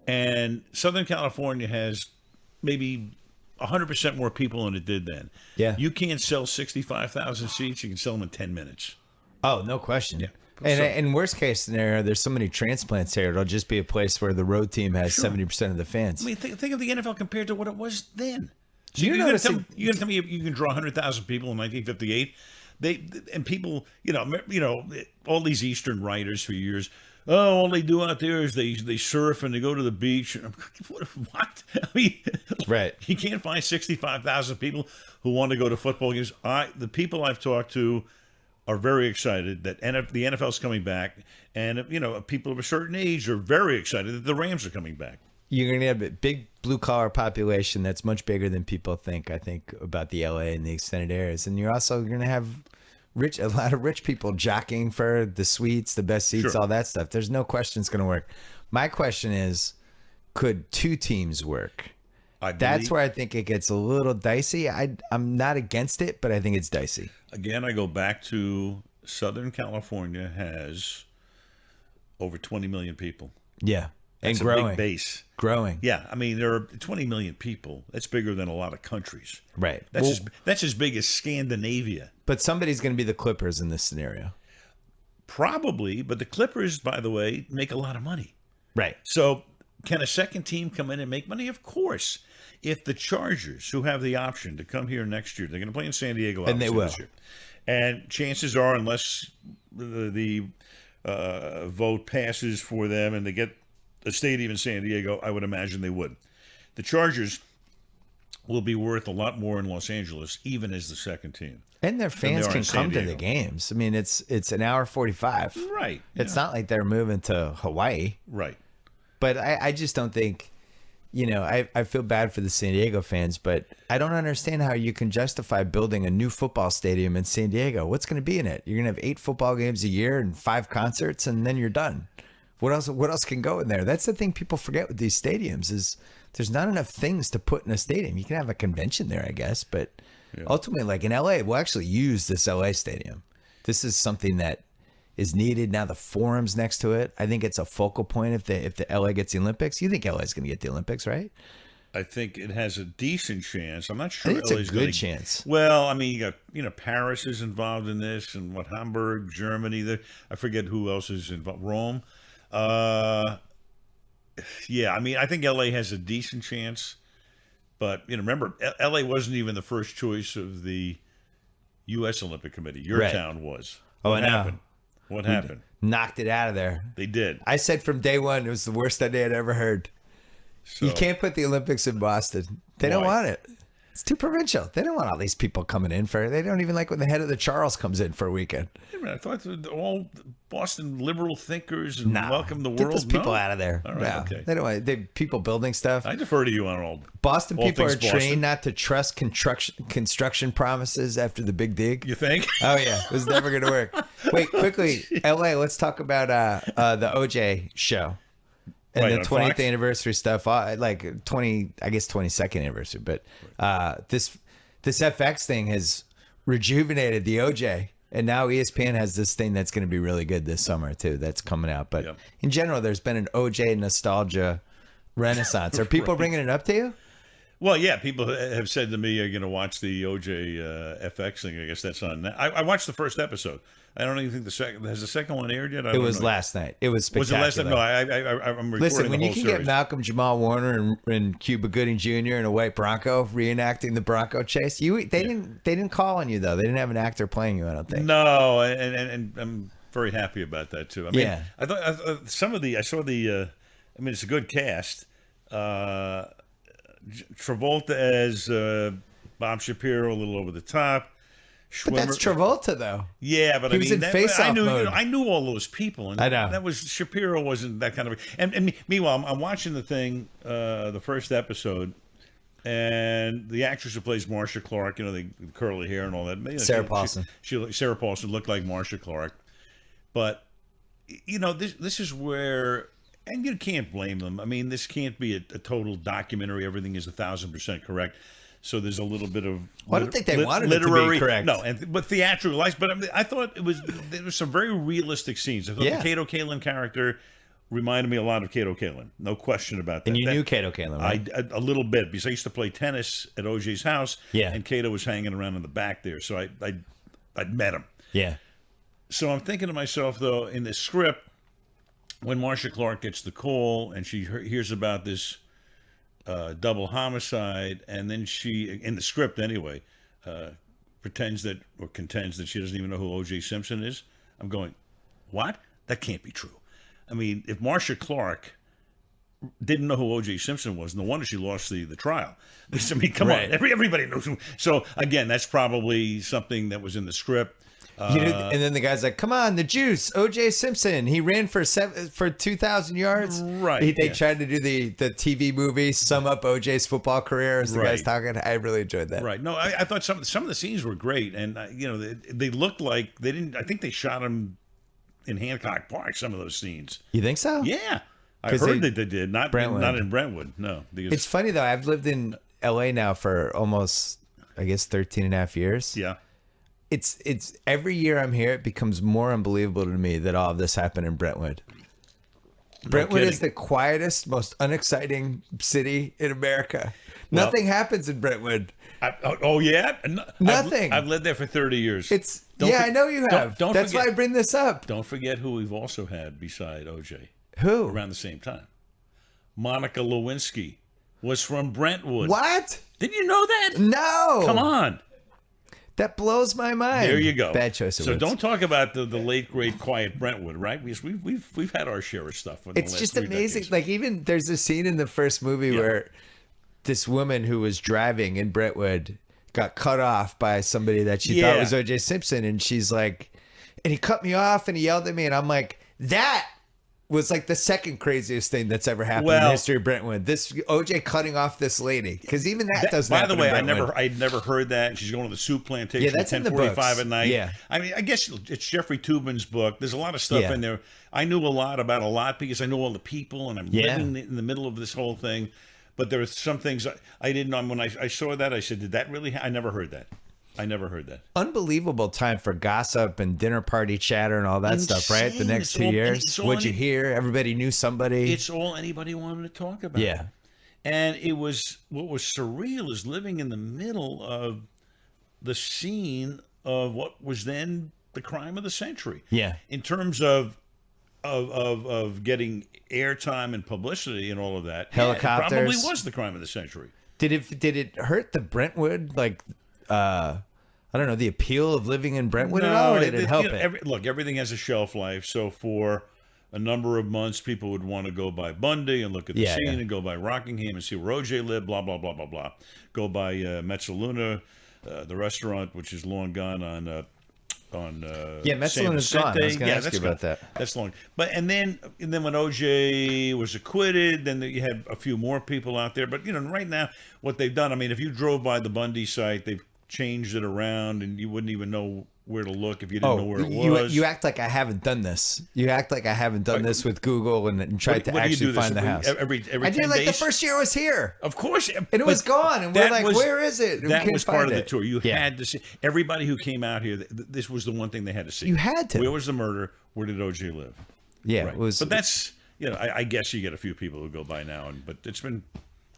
and Southern California has maybe 100% more people than it did then. Yeah. You can't sell 65,000 seats. You can sell them in 10 minutes. Oh, no question. Yeah. And So- in worst case scenario, there's so many transplants here. It'll just be a place where the road team has Sure. 70% of the fans. I mean, think of the NFL compared to what it was then. So You're you're going noticing- to tell me you can draw 100,000 people in 1958? And people, all these Eastern writers for years. Oh, all they do out there is they surf and they go to the beach. And I'm like, what? I mean, Right. You can't find 65,000 people who want to go to football games. The people I've talked to are very excited that the NFL's coming back, and people of a certain age are very excited that the Rams are coming back. You're going to have a big blue-collar population that's much bigger than people think, I think, about the LA and the extended areas. And you're also going to have a lot of rich people jockeying for the suites, the best seats, Sure. all that stuff. There's no question it's going to work. My question is, could two teams work? That's where I think it gets a little dicey. I'm not against it, but I think it's dicey. Again, I go back to Southern California has over 20 million people. Yeah. That's and growing. a big base. Growing. Yeah, I mean, there are 20 million people. That's bigger than a lot of countries. Right. That's as big as Scandinavia. But somebody's going to be the Clippers in this scenario. Probably, but the Clippers, by the way, make a lot of money. Right. So can a second team come in and make money? Of course. If the Chargers, who have the option to come here next year, they're going to play in San Diego. And they will. This year. And chances are, unless the vote passes for them and they get a stadium in San Diego, I would imagine they would. The Chargers will be worth a lot more in Los Angeles, even as the second team. And their fans are can in San come to the Diego. games. I mean, it's an hour 45. Right. It's not like they're moving to Hawaii. Right. But I just don't think, I feel bad for the San Diego fans, but I don't understand how you can justify building a new football stadium in San Diego. What's going to be in it? You're going to have 8 football games a year and 5 concerts, and then you're done. What else can go in there? That's the thing people forget with these stadiums is there's not enough things to put in a stadium. You can have a convention there, I guess, but ultimately, like in LA, we'll actually use this LA stadium. This is something that is needed. Now the Forum's next to it. I think it's a focal point if the LA gets the Olympics. You think LA is going to get the Olympics, right? I think it has a decent chance. I'm not sure. I think it's LA's a good gonna, chance. Well, I mean, you got Paris is involved in this, and Hamburg, Germany. I forget who else is involved. Rome. Yeah, I mean, I think LA has a decent chance, but remember, LA wasn't even the first choice of the U.S. Olympic Committee. Your Right. town was. Oh, What I know. happened? What happened? Knocked it out of there. They did. I said from day one it was the worst idea I'd ever heard. So, You can't put the Olympics in Boston. They don't Why? want it. It's too provincial. They don't want all these people coming in for it. They don't even like when the head of the Charles comes in for a weekend. I thought that all Boston liberal thinkers and No. welcome the world. Get those people No? out of there. All right, No. okay. They don't want people building stuff. I defer to you on all. Boston all people are things Boston. trained not to trust construction promises after the big dig. You think? Oh yeah, it was never going to work. Wait, quickly, LA. Let's talk about the OJ show and Right, the on 20th Fox? anniversary stuff. Like 22nd anniversary. But this FX thing has rejuvenated the OJ, and now ESPN has this thing that's going to be really good this summer too. That's coming out. But Yep. in general, there's been an OJ nostalgia renaissance. Are people bringing it up to you? Well, yeah, people have said to me, "Are you going to watch the OJ FX thing?" I guess that's on. I watched the first episode. I don't even think the second one aired yet. It was last night. It was spectacular. Was it last night? No, I'm recording Listen, when the you whole can series. get Malcolm Jamal Warner and Cuba Gooding Jr. in a white Bronco reenacting the Bronco chase, they didn't call on you though. They didn't have an actor playing you. I don't think. No, and I'm very happy about that too. I mean, Yeah. I thought I saw the. I mean, it's a good cast. Travolta as Bob Shapiro, a little over the top. But that's Travolta though. Yeah, but He I was mean, in face-off mode. I knew all those people, and I know. that was Shapiro wasn't that kind of. And meanwhile, I'm watching the thing, the first episode, and the actress who plays Marcia Clark, the curly hair and all that. Sarah Paulson. Sarah Paulson looked like Marcia Clark, But this is where, and you can't blame them. I mean, this can't be a total documentary. Everything is 1,000% correct. So there's a little bit of I don't think they wanted literary, it to be correct. No, but theatricalized. But I thought there was some very realistic scenes. I thought the Kato Kaelin character reminded me a lot of Kato Kaelin. No question about that. And you knew Kato Kaelin, right? A little bit, because I used to play tennis at OJ's house. Yeah. And Kato was hanging around in the back there, so I'd met him. Yeah. So I'm thinking to myself, though, in the script, when Marcia Clark gets the call and she hears about this double homicide, and then she, in the script anyway, contends that she doesn't even know who OJ Simpson is. I'm going, what? That can't be true. I mean, if Marcia Clark didn't know who OJ Simpson was, no wonder she lost the trial. I mean, come on, everybody knows who. So again, that's probably something that was in the script. And then the guy's like, "Come on, the juice, OJ Simpson. He ran for 2,000 yards." Right. They tried to do the TV movie, sum up OJ's football career as the guy's talking. I really enjoyed that. Right. No, I thought some of the scenes were great, and they looked like they didn't. I think they shot him in Hancock Park. Some of those scenes. You think so? Yeah, I heard that they did. Not in Brentwood. No. It's funny though. I've lived in LA now for almost, I guess, 13 and a half years. Yeah. It's every year I'm here, it becomes more unbelievable to me that all of this happened in Brentwood. Brentwood is the quietest, most unexciting city in America. Nothing happens in Brentwood. Yeah? Nothing. I've lived there for 30 years. I know you have. That's why I bring this up. Don't forget who we've also had beside OJ. Who? Around the same time. Monica Lewinsky was from Brentwood. What? Didn't you know that? No. Come on. That blows my mind. There you go. Bad choice of words. So don't talk about the late great quiet Brentwood, right? Because we've had our share of stuff. It's just amazing. Like, even there's a scene in the first movie where this woman who was driving in Brentwood got cut off by somebody that she thought was OJ Simpson, and she's like, and he cut me off and he yelled at me, and I'm like, that was like the second craziest thing that's ever happened in the history of Brentwood. This OJ cutting off this lady, because even that doesn't happen. By the way, in I'd never heard that. She's going to the soup plantation. Yeah, that's at 10:45 at night. Yeah, I mean, I guess it's Jeffrey Toobin's book. There's a lot of stuff in there. I knew a lot about a lot because I know all the people, and I'm living in the middle of this whole thing. But there are some things I didn't know. And when I saw that, I said, "Did that really?" I never heard that. Unbelievable time for gossip and dinner party chatter and all that stuff, right? The next 2 years. What'd you hear? Everybody knew somebody. It's all anybody wanted to talk about. Yeah. And it was, what was surreal is living in the middle of the scene of what was then the crime of the century. Yeah. In terms of getting airtime and publicity and all of that. Helicopters. It probably was the crime of the century. Did it hurt the Brentwood, like, I don't know, the appeal of living in Brentwood at all, or did it help it? Look, everything has a shelf life. So for a number of months, people would want to go by Bundy and look at the scene and go by Rockingham and see where OJ lived, blah, blah, blah, blah, blah. Go by Mezzaluna, the restaurant, which is long gone on Mezzaluna's gone. I was going to ask you about that. That's long. But and then when OJ was acquitted, then you had a few more people out there. But right now, what they've done, I mean, if you drove by the Bundy site, they've changed it around, and you wouldn't even know where to look if you didn't know where it was. You act like I haven't done this. You act like I haven't done this with Google and tried to actually find the house. Every I did, like, the first year I was here. Of course. And it was gone. And we're like, where is it? That was part of the tour. You had to see. Everybody who came out here, this was the one thing they had to see. You had to. Where was the murder? Where did OJ live? Yeah. Right. It was. But that's, I guess you get a few people who go by now, but it's been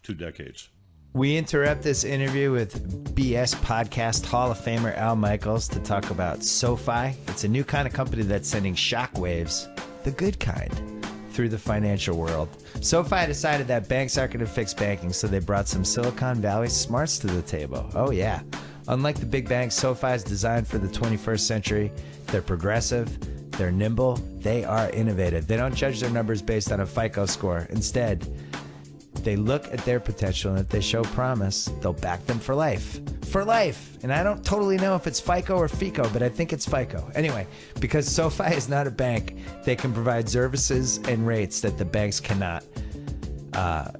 2 decades. We interrupt this interview with BS Podcast Hall of Famer Al Michaels to talk about SoFi. It's a new kind of company that's sending shockwaves, the good kind, through the financial world. SoFi decided that banks aren't going to fix banking, so they brought some Silicon Valley smarts to the table. Oh, yeah. Unlike the big banks, SoFi is designed for the 21st century. They're progressive. They're nimble. They are innovative. They don't judge their numbers based on a FICO score. Instead, they look at their potential, and if they show promise, they'll back them for life. For life! And I don't totally know if it's FICO or FICO, but I think it's FICO. Anyway, because SoFi is not a bank, they can provide services and rates that the banks cannot.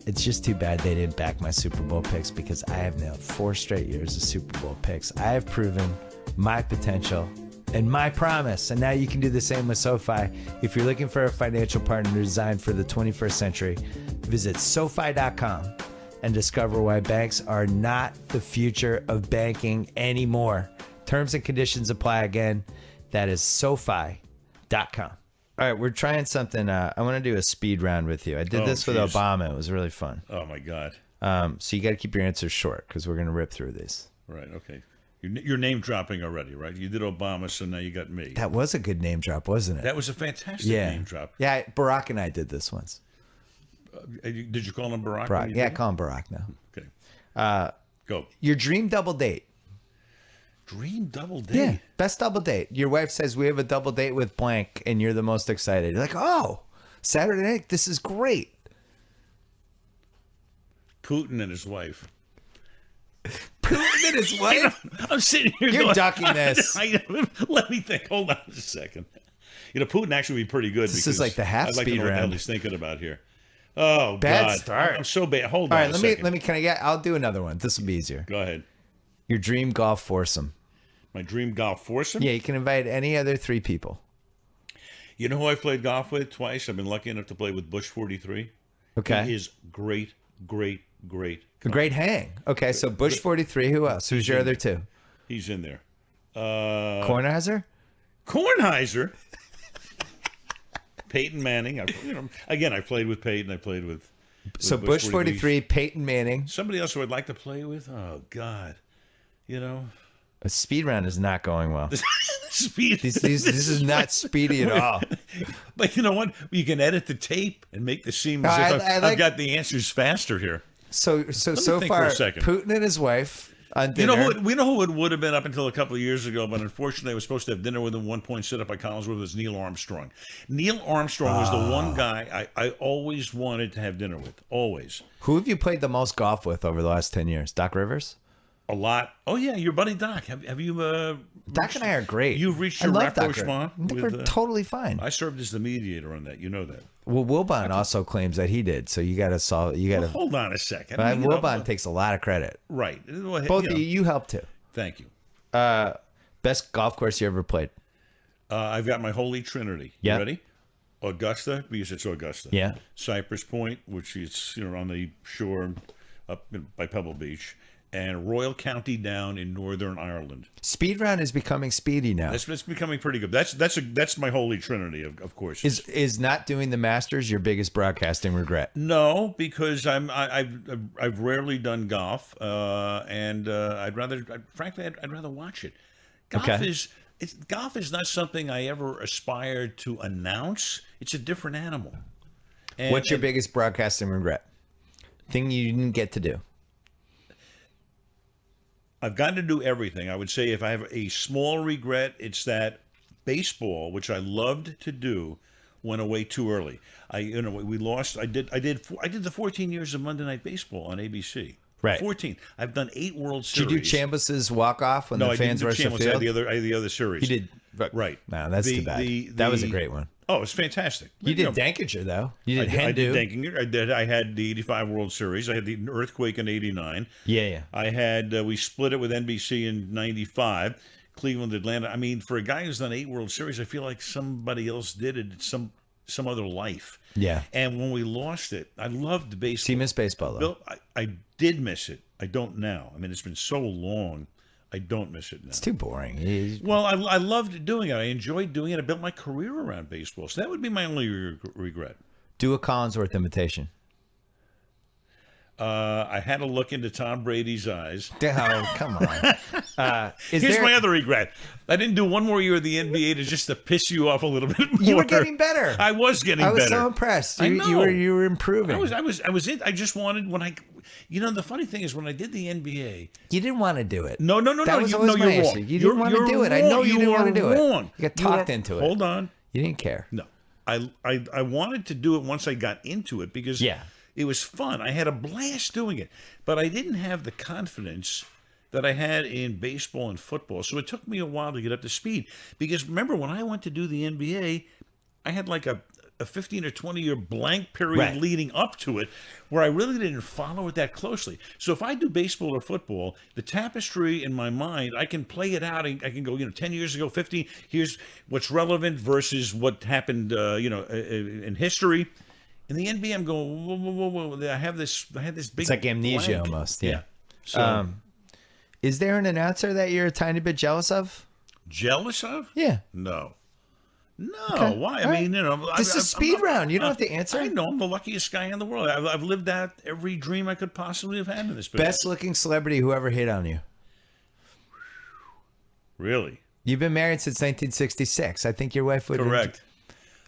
It's just too bad they didn't back my Super Bowl picks, because I have nailed 4 straight years of Super Bowl picks. I have proven my potential And my promise, and now you can do the same with SoFi. If you're looking for a financial partner designed for the 21st century, visit SoFi.com and discover why banks are not the future of banking anymore. Terms and conditions apply again. That is SoFi.com. All right, we're trying something. I want to do a speed round with you. I did this with Obama. It was really fun. Oh, my God. So you got to keep your answers short because we're going to rip through these. Right, okay. You're name dropping already, right? You did Obama, so now you got me. That was a good name drop, wasn't it? That was a fantastic name drop. Yeah, Barack and I did this once. Did you call him Barack? Barack. Yeah, call him Barack now. Okay. Go. Your dream double date. Dream double date? Yeah, best double date. Your wife says, we have a double date with blank, and you're the most excited. You're like, oh, Saturday night, this is great. Putin and his wife. Putin and his wife? I'm sitting here You're going, ducking this. Let me think. Hold on a second. Putin actually would be pretty good. This is like the half I'd like speed to know what the hell round. he's thinking about here. Oh, Bad God. start. I'm so bad. Hold All on right, a second. let me, I'll do another one. This will be easier. Go ahead. Your dream golf foursome. My dream golf foursome? Yeah, you can invite any other 3 people. You know who I've played golf with twice? I've been lucky enough to play with Bush 43. Okay. He is great. A great hang. Okay, so Bush 43. Who else? Who's your other 2? He's in there. Kornheiser? Kornheiser. Peyton Manning. I played with Peyton. I played with So Bush 43, Peyton Manning. Somebody else who I'd like to play with? Oh, God. A speed round is not going well. Speed. This is not speedy at all. But you know what? You can edit the tape and make the seem as if I've got the answers faster here. So think far, for a second. Putin and his wife on dinner. We know who it would have been up until a couple of years ago, but unfortunately I was supposed to have dinner with him. 1 point sit up by Collinsworth was Neil Armstrong. Neil Armstrong was the one guy I always wanted to have dinner with. Always. Who have you played the most golf with over the last 10 years? Doc Rivers? A lot. Oh, yeah, your buddy Doc. Have you... Doc and I are great. You've reached I your love Doc. rapprochement I think we're totally fine. I served as the mediator on that. You know that. Well, Wilbon also claims that he did, so you got to solve. You got to hold on a second. Wilbon takes a lot of credit. Right. Well, both of you helped too. Thank you. Best golf course you ever played? I've got my Holy Trinity. Yeah. You ready? Augusta, because it's Augusta. Yeah. Cypress Point, which is on the shore up by Pebble Beach, and Royal County Down in Northern Ireland. Speed round is becoming speedy now. It's becoming pretty good. That's my Holy Trinity of course. Is not doing the Masters your biggest broadcasting regret? No, because I've rarely done golf, and I'd rather watch it. Golf is not something I ever aspired to announce. It's a different animal. What's your biggest broadcasting regret? Thing you didn't get to do? I've gotten to do everything. I would say if I have a small regret, it's that baseball, which I loved to do, went away too early. We lost. I did the 14 years of Monday Night Baseball on ABC. Right. 14. I've done 8 World Series. Did you do Chambus's walk off when the fans rushed the field? I had the other series. You did. Right. No, that's too bad. That was a great one. Oh, it was fantastic. You did Dankinger, though. You did Hendu. I did Dankinger. I had the 85 World Series. I had the earthquake in 89. Yeah. I had, we split it with NBC in 95. Cleveland, Atlanta. I mean, for a guy who's done 8 World Series, I feel like somebody else did it. It's some other life. Yeah. And when we lost it, I loved baseball. So you miss baseball, though? Bill, I did miss it. I don't now. I mean, it's been so long. I don't miss it now. It's too boring. Well, I loved doing it. I enjoyed doing it. I built my career around baseball. So that would be my only regret. Do a Collinsworth imitation. I had to look into Tom Brady's eyes. Oh, come on. Here's my other regret. I didn't do one more year of the NBA just to piss you off a little bit more. You were getting better. I was getting better. I was so impressed. You were improving. I was in. I just wanted the funny thing is when I did the NBA, you didn't want to do it. No. That was always my issue. You didn't want to do it. I know you didn't want to do it. You got talked into it. Hold on. You didn't care. No, I wanted to do it once I got into it because it was fun. I had a blast doing it, but I didn't have the confidence that I had in baseball and football. So it took me a while to get up to speed. Because remember, when I went to do the NBA, I had like a 15 or 20 year blank period Right. leading up to it where I really didn't follow it that closely. So if I do baseball or football, the tapestry in my mind, I can play it out. I can go, 10 years ago, 15, here's what's relevant versus what happened, in history. In the NBA, I'm going, whoa. I had this big. It's like amnesia blank. almost. Yeah. So Is there an announcer that you're a tiny bit jealous of? jealous of? Yeah. No. Okay. Why? All I right. mean, This is a speed round. You don't have to answer. I know I'm the luckiest guy in the world. I've lived out every dream I could possibly have had in this business. Best looking celebrity who ever hit on you. Really? You've been married since 1966. I think your wife would. Correct.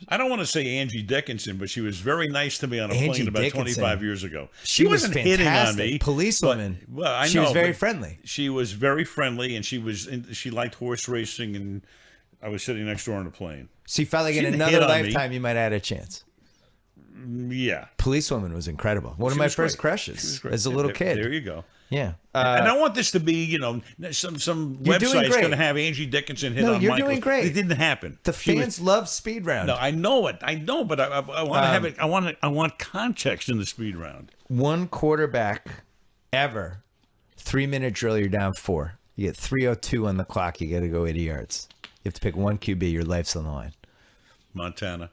I don't want to say Angie Dickinson, but she was very nice to me on a Angie plane about Dickinson. 25 years ago. She was wasn't fantastic. hitting on me. Policewoman. Well, I know. She was very but friendly. She was very friendly, and she liked horse racing, and I was sitting next door on a plane. So you felt like She in didn't another hit on me. lifetime you might have had a chance. Yeah. Policewoman was incredible. One of She my was first great. She crushes was great. as a little kid. There you go. Yeah. And I want this to be, some You're doing website's great. going to have Angie Dickinson hit No, on you're Michael. doing great. It didn't happen. The She was- fans love speed round. No, I know it. I know, but I want to have it. I want context in the speed round. One quarterback ever, 3-minute drill, you're down 4. You get 3:02 on the clock. You got to go 80 yards. You have to pick one QB. Your life's on the line. Montana.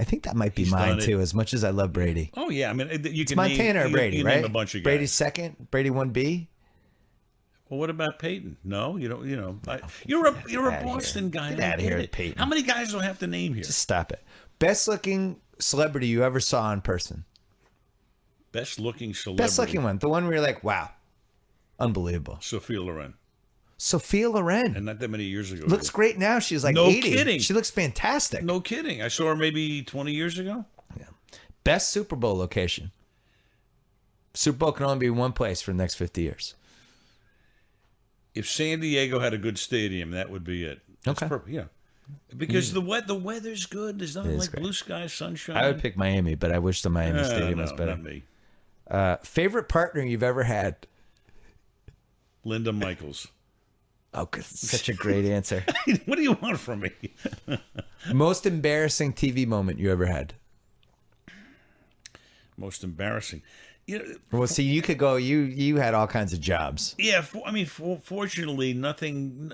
I think that might be He's mine done it. too. As much as I love Brady, Oh yeah, I mean you it's can Montana or name, Brady, you right? Name a bunch of guys. Brady's second. Brady 1B. Well, what about Peyton? No, you don't. You're a outta Boston here. guy. Get I outta get here, it. Peyton. How many guys do I have to name here? Just stop it. Best looking celebrity you ever saw in person. Best looking celebrity. Best looking one. The one where you're like, wow, unbelievable. Sophia Loren, Sophia Loren. and not that many years ago. Looks great now. She's like No 80. kidding. She looks fantastic. No kidding. I saw her maybe 20 years ago. Best Super Bowl location. Super Bowl can only be one place for the next 50 years. If San Diego had a good stadium, that would be it. That's Okay. perfect. Yeah, because the weather's good. There's nothing is like great. blue skies, sunshine. I would pick Miami, but I wish the Miami Stadium was no, better. not me. Favorite partner you've ever had? Linda Michaels. Oh, good. Such a great answer. What do you want from me? Most embarrassing TV moment you ever had? Most embarrassing. Well, see, you could go. You had all kinds of jobs. Yeah, fortunately, nothing.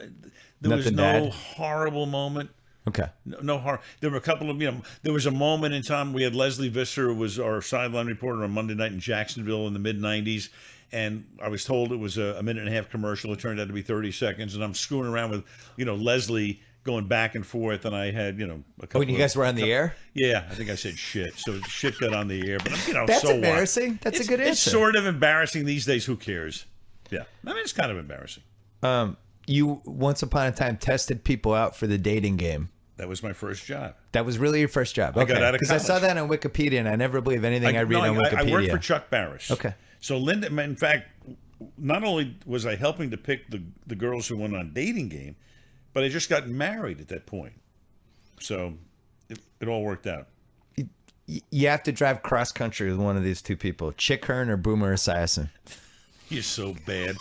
There was Nothing no bad? horrible moment. Okay. No horror. There were a couple of, there was a moment in time we had Leslie Visser, who was our sideline reporter on Monday night in Jacksonville in the mid '90s, and I was told it was a minute and a half commercial. It turned out to be 30 seconds, and I'm screwing around with, Leslie going back and forth, and I had, a couple. When you guys were on the air? Yeah, I think I said shit. So shit got on the air, but That's so what? embarrassing. That's a good It's answer. sort of embarrassing these days. Who cares? Yeah, I mean it's kind of embarrassing. You once upon a time tested people out for the dating game. That was my first job. That was really your first job. I got out of Because I saw college. that on Wikipedia, and I never believe anything I read on Wikipedia. I worked for Chuck Barris. Okay. So Linda, in fact, not only was I helping to pick the girls who went on dating game, but I just got married at that point. So it all worked out. You have to drive cross country with one of these two people, Chick Hearn or Boomer Esiason. You're so bad.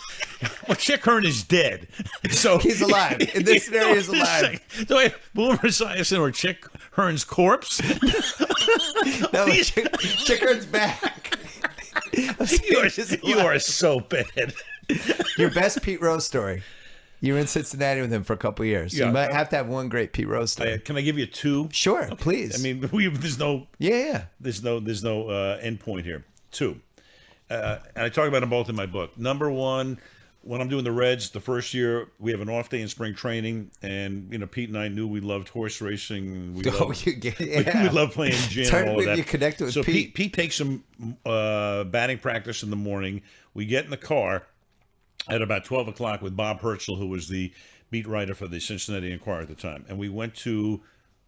Well, Chick Hearn is dead. So He's alive. In this scenario, he's alive. So wait, Boomer Esiason or Chick Hearn's corpse? No, Chick Hearn's back. You are so bad. Your best Pete Rose story. You were in Cincinnati with him for a couple of years. Yeah. You might have to have one great Pete Rose story. Can I give you two? Sure, please. I mean, there's no end point here. Two. And I talk about them both in my book. Number one, when I'm doing the Reds, the first year we have an off day in spring training, and Pete and I knew we loved horse racing. We love playing gin It's hard and to all of believe that. you connected with so Pete. Pete takes some batting practice in the morning. We get in the car at about 12 o'clock with Bob Hertzl, who was the beat writer for the Cincinnati Enquirer at the time, and we went to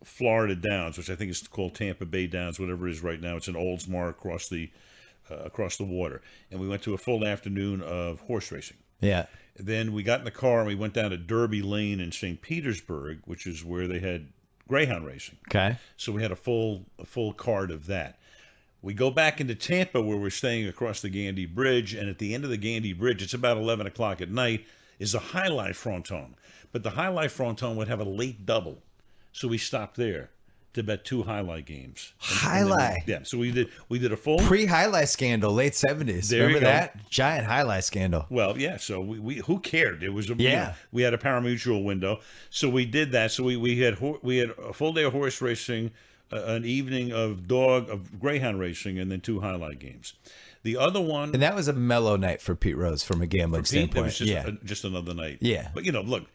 Florida Downs, which I think is called Tampa Bay Downs, whatever it is right now. It's in Oldsmar across the water, and we went to a full afternoon of horse racing. Yeah. Then we got in the car and we went down to Derby Lane in St. Petersburg, which is where they had greyhound racing. Okay. So we had a full card of that. We go back into Tampa, where we're staying across the Gandy Bridge, and at the end of the Gandy Bridge, it's about 11 o'clock at night, is a high life fronton. But the high life fronton would have a late double, so we stopped there to bet 2 highlight games. Highlight? Yeah. So we did a full pre-highlight scandal, late 70s. Remember that? Giant highlight scandal. Well, yeah. So we who cared? It was yeah. We had a pari-mutuel window, so we did that. So we had a full day of horse racing, an evening of greyhound racing, and then 2 highlight games. The other one, and that was a mellow night for Pete Rose from a gambling standpoint. It was just another night. Yeah. But look,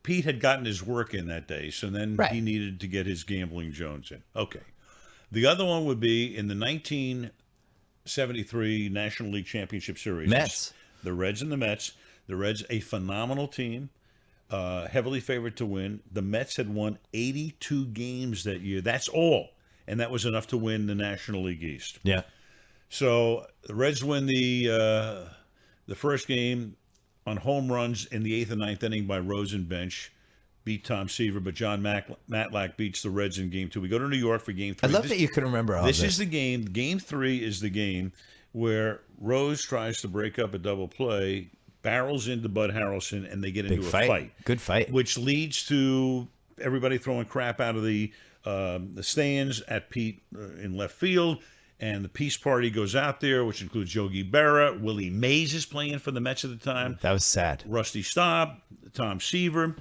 Pete had gotten his work in that day, so then he needed to get his gambling Jones in. Okay. The other one would be in the 1973 National League Championship Series. Mets. The Reds and the Mets. The Reds, a phenomenal team, heavily favored to win. The Mets had won 82 games that year. That's all. And that was enough to win the National League East. Yeah. So the Reds win the first game on home runs in the 8th and 9th inning by Rose and bench, beat Tom Seaver, but John Matlack beats the Reds in Game 2. We go to New York for Game 3. I love that you can remember all this. This is the game. Game 3 is the game where Rose tries to break up a double play, barrels into Bud Harrelson, and they get into a fight. Good fight. Which leads to everybody throwing crap out of the stands at Pete in left field. And the peace party goes out there, which includes Yogi Berra. Willie Mays is playing for the Mets at the time. That was sad. Rusty Staub, Tom Seaver.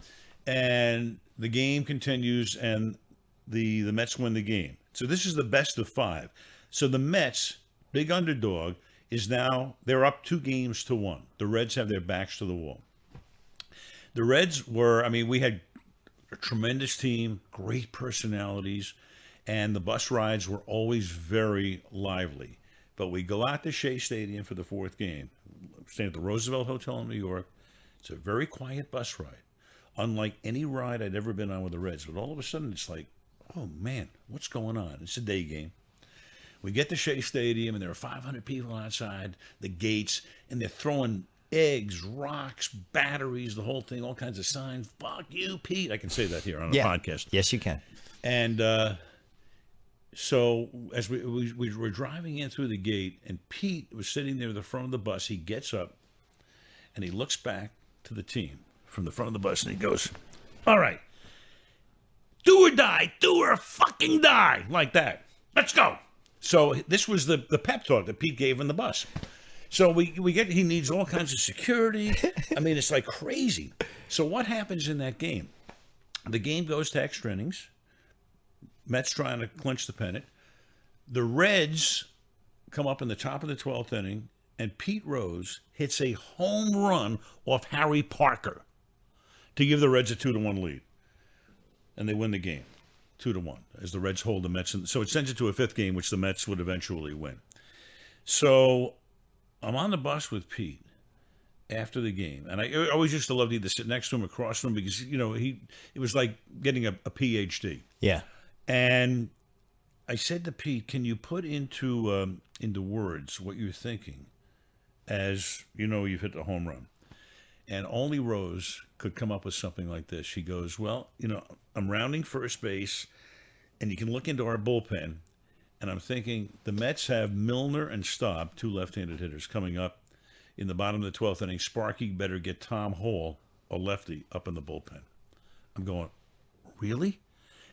And the game continues, and the Mets win the game. So this is the best of 5. So the Mets, big underdog, is now, they're up 2-1. The Reds have their backs to the wall. The Reds were, we had a tremendous team, great personalities. And the bus rides were always very lively. But we go out to Shea Stadium for the 4th game. Staying at the Roosevelt Hotel in New York. It's a very quiet bus ride. Unlike any ride I'd ever been on with the Reds. But all of a sudden, it's like, oh, man, what's going on? It's a day game. We get to Shea Stadium, and there are 500 people outside the gates, and they're throwing eggs, rocks, batteries, the whole thing, all kinds of signs. Fuck you, Pete. I can say that here on a podcast. Yes, you can. And so as we were driving in through the gate, and Pete was sitting there at the front of the bus, he gets up, and he looks back to the team from the front of the bus, and he goes, all right, do or die, do or fucking die, like that. Let's go. So this was the pep talk that Pete gave in the bus. So we get, he needs all kinds of security. It's like crazy. So what happens in that game? The game goes to extra innings. Mets trying to clinch the pennant. The Reds come up in the top of the 12th inning, and Pete Rose hits a home run off Harry Parker to give the Reds a 2-1 lead. And they win the game, 2-1, as the Reds hold the Mets. So it sends it to a 5th game, which the Mets would eventually win. So I'm on the bus with Pete after the game, and I always used to love to either sit next to him, across from him, because it was like getting a PhD. Yeah. And I said to Pete, can you put into words what you're thinking as, you've hit a home run? And only Rose could come up with something like this. She goes, well, I'm rounding first base, and you can look into our bullpen, and I'm thinking the Mets have Milner and Staub, 2 left-handed hitters, coming up in the bottom of the 12th inning. Sparky better get Tom Hall, a lefty, up in the bullpen. I'm going, really?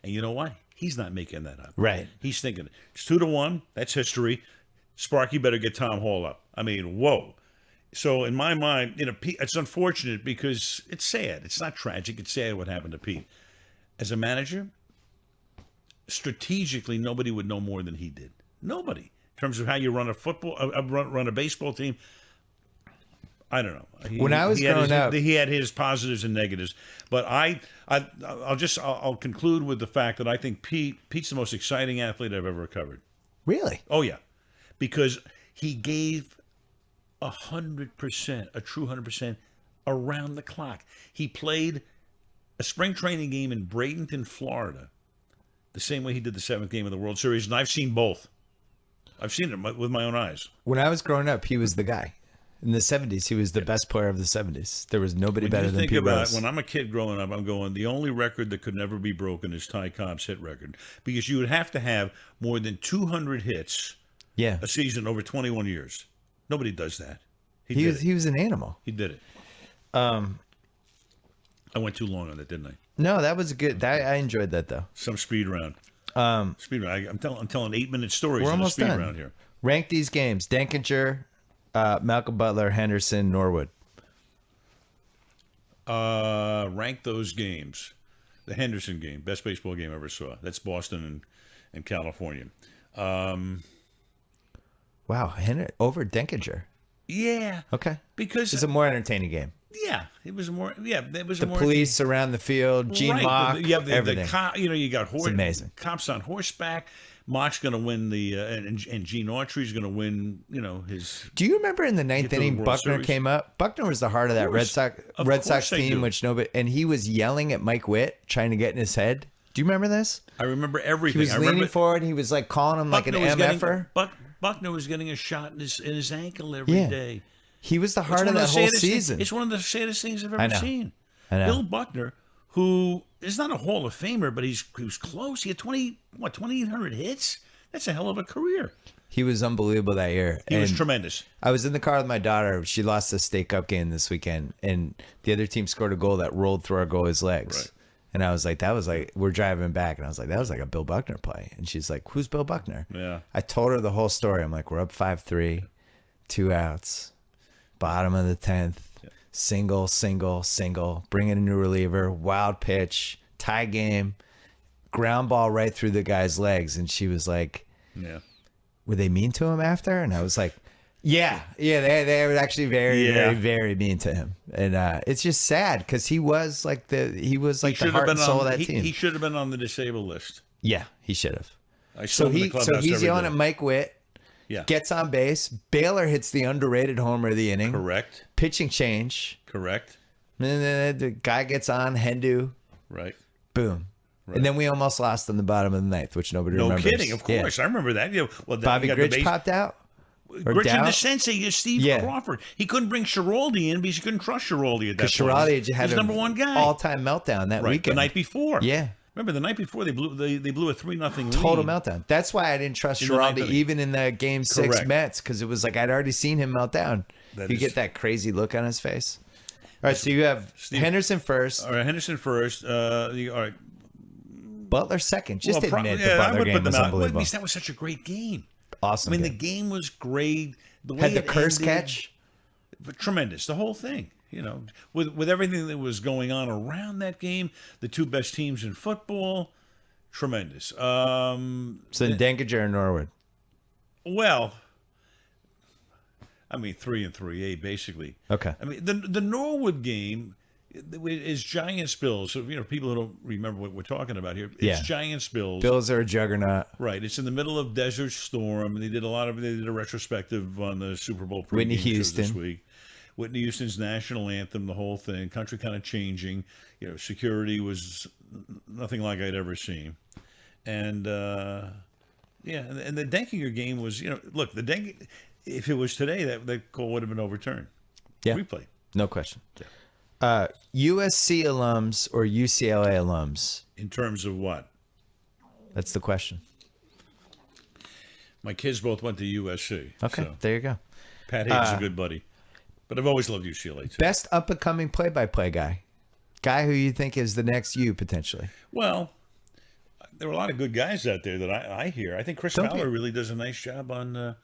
And you know what? He's not making that up. Right. He's thinking, it's 2-1. That's history. Sparky better get Tom Hall up. Whoa. So in my mind, it's unfortunate because it's sad. It's not tragic. It's sad what happened to Pete. As a manager, strategically, nobody would know more than he did. Nobody. In terms of how you run run a baseball team, I don't know. When I was growing up, he had his positives and negatives, but I'll conclude with the fact that I think Pete's the most exciting athlete I've ever covered. Really? Oh yeah, because he gave 100%, a true 100% around the clock. He played a spring training game in Bradenton, Florida, the same way he did the 7th game of the World Series, and I've seen both. I've seen it with my own eyes. When I was growing up, he was the guy. In the 70s, he was the best player of the 70s. There was nobody better than Pete Rose. When I'm a kid growing up, I'm going, the only record that could never be broken is Ty Cobb's hit record. Because you would have to have more than 200 hits a season over 21 years. Nobody does that. He was an animal. He did it. I went too long on that, didn't I? No, that was good. I enjoyed that though. Some speed round. Speed round. I'm telling 8-minute stories. We're in almost a speed done. round here. Rank these games: Denkinger, Malcolm Butler, Henderson, Norwood. Rank those games. The Henderson game, best baseball game I ever saw. That's Boston and California. Wow, over Denkinger. Yeah. Okay. Because It's a more entertaining game. yeah, it was more. Yeah, it was The more. police around the field, Gene Right. Mock, You have the everything. you got It's amazing. cops on horseback. Mock's going to win and Gene Autry's going to win. His. Do you remember in the ninth to the inning, World Buckner Series? came up? Buckner was the heart of that course. Of Red Sox course I team, do. which nobody, and he was yelling at Mike Witt, trying to get in his head. Do you remember this? I remember everything. He was I leaning remember forward. He was like calling him like an Buckner was getting- MFer. Buckner was getting a shot in his ankle every day. Yeah. He was the heart It's of one that the whole saddest things- season. It's one of the saddest things I've I ever know. seen. I know. Bill Buckner, who is not a Hall of Famer, but he was close. He had 2,800 hits. That's a hell of a career. He was unbelievable that year. He was And tremendous. I was in the car with my daughter. She lost the State Cup game this weekend, and the other team scored a goal that rolled through our goalie's legs. Right. And I was like, we're driving back, and I was like, that was like a Bill Buckner play. And she's like, who's Bill Buckner? Yeah. I told her the whole story. I'm like, we're up 5-3, 2 outs, bottom of the 10th, single, bring in a new reliever, wild pitch, tie game, ground ball right through the guy's legs. And she was like, Yeah. were they mean to him after? And I was like, yeah, they were actually very, Yeah. very, very mean to him. And it's just sad because he was like the heart and soul of that team. He should have been on the disabled list. Yeah, he should have. I saw him in the clubhouse he's every yelling day. at Mike Witt. Yeah. Gets on base. Baylor hits the underrated homer of the inning. Correct. Pitching change. Correct. And then the guy gets on. Hendu. Right. Boom. Right. And then we almost lost in the bottom of the ninth, which nobody No remembers. kidding. Of course, I remember that. Well, then Bobby you got the Grich popped out. Or Grich and Dow? the Sensei, Steve Yeah. Crawford. He couldn't bring Schiraldi in because he couldn't trust Schiraldi at that Because point. Schiraldi had He's number one guy. all-time meltdown that right. weekend. The night before. Yeah. Remember the night before they blew a 3-0 lead. Total meltdown. That's why I didn't trust In the ninth Schiraldi inning. even in the Game 6 Correct. Mets because it was like I'd already seen him melt down. That You is- get that crazy look on his face. All right, so you have Henderson first, All right, Henderson first. All right. Butler second. Just Well, admit yeah, the I Butler would game put them was out. unbelievable. That was such a great game. Awesome. I mean, game. the game was great. The way Had the it curse ended, catch. but tremendous. The whole thing, with everything that was going on around that game, the two best teams in football, tremendous. So then Denkinger and Norwood. Well, I mean 3-3, basically. Okay. I mean the Norwood game is Giants Bills. So people who don't remember what we're talking about here, it's Yeah. Giants Bills. Bills are a juggernaut. Right. It's in the middle of Desert Storm, and they did a retrospective on the Super Bowl pregame Whitney show Houston. this week. Whitney Houston's national anthem, the whole thing, country kind of changing. Security was nothing like I'd ever seen, and and the Denkinger game was, look, the Denk. If it was today, that call would have been overturned. Yeah. Replay. No question. Yeah. USC alums or UCLA alums? In terms of what? That's the question. My kids both went to USC. Okay, So there you go. Pat Hayden's a good buddy, but I've always loved UCLA too. Best up-and-coming play-by-play guy. Guy who you think is the next you, potentially. Well, there are a lot of good guys out there that I hear. I think Chris Fowler really does a nice job on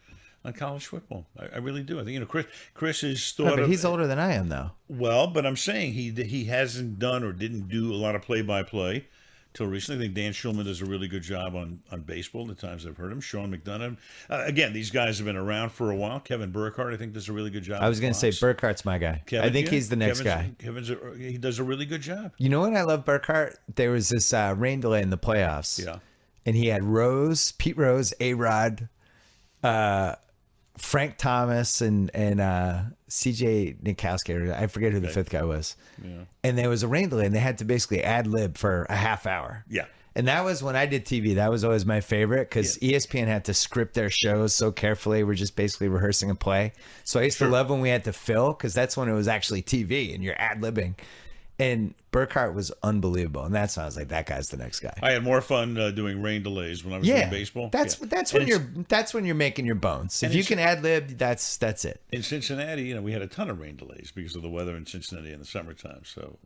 college football. I really do. I think Chris is thought But of. he's older than I am, though. Well, but I'm saying he hasn't done or didn't do a lot of play-by-play till recently. I think Dan Schulman does a really good job on baseball the times I've heard him. Sean McDonough. Again, these guys have been around for a while. Kevin Burkhardt, I think, does a really good job. I was going to say Burkhardt's my guy. I think he's the next guy. He does a really good job. You know what I love Burkhardt? There was this rain delay in the playoffs. Yeah. And he had Pete Rose, A-Rod, Frank Thomas, and CJ Nikowski. I forget who the fifth guy was. Yeah. And there was a rain delay, and they had to basically ad-lib for a half hour. Yeah. And that was when I did TV. That was always my favorite because ESPN had to script their shows so carefully. We're just basically rehearsing a play. So I used to love when we had to fill because that's when it was actually TV and you're ad-libbing. And Burkhardt was unbelievable. And that's when I was like, that guy's the next guy. I had more fun doing rain delays when I was doing baseball. That's when you're making your bones. If you can ad-lib, that's it. In Cincinnati, we had a ton of rain delays because of the weather in Cincinnati in the summertime. So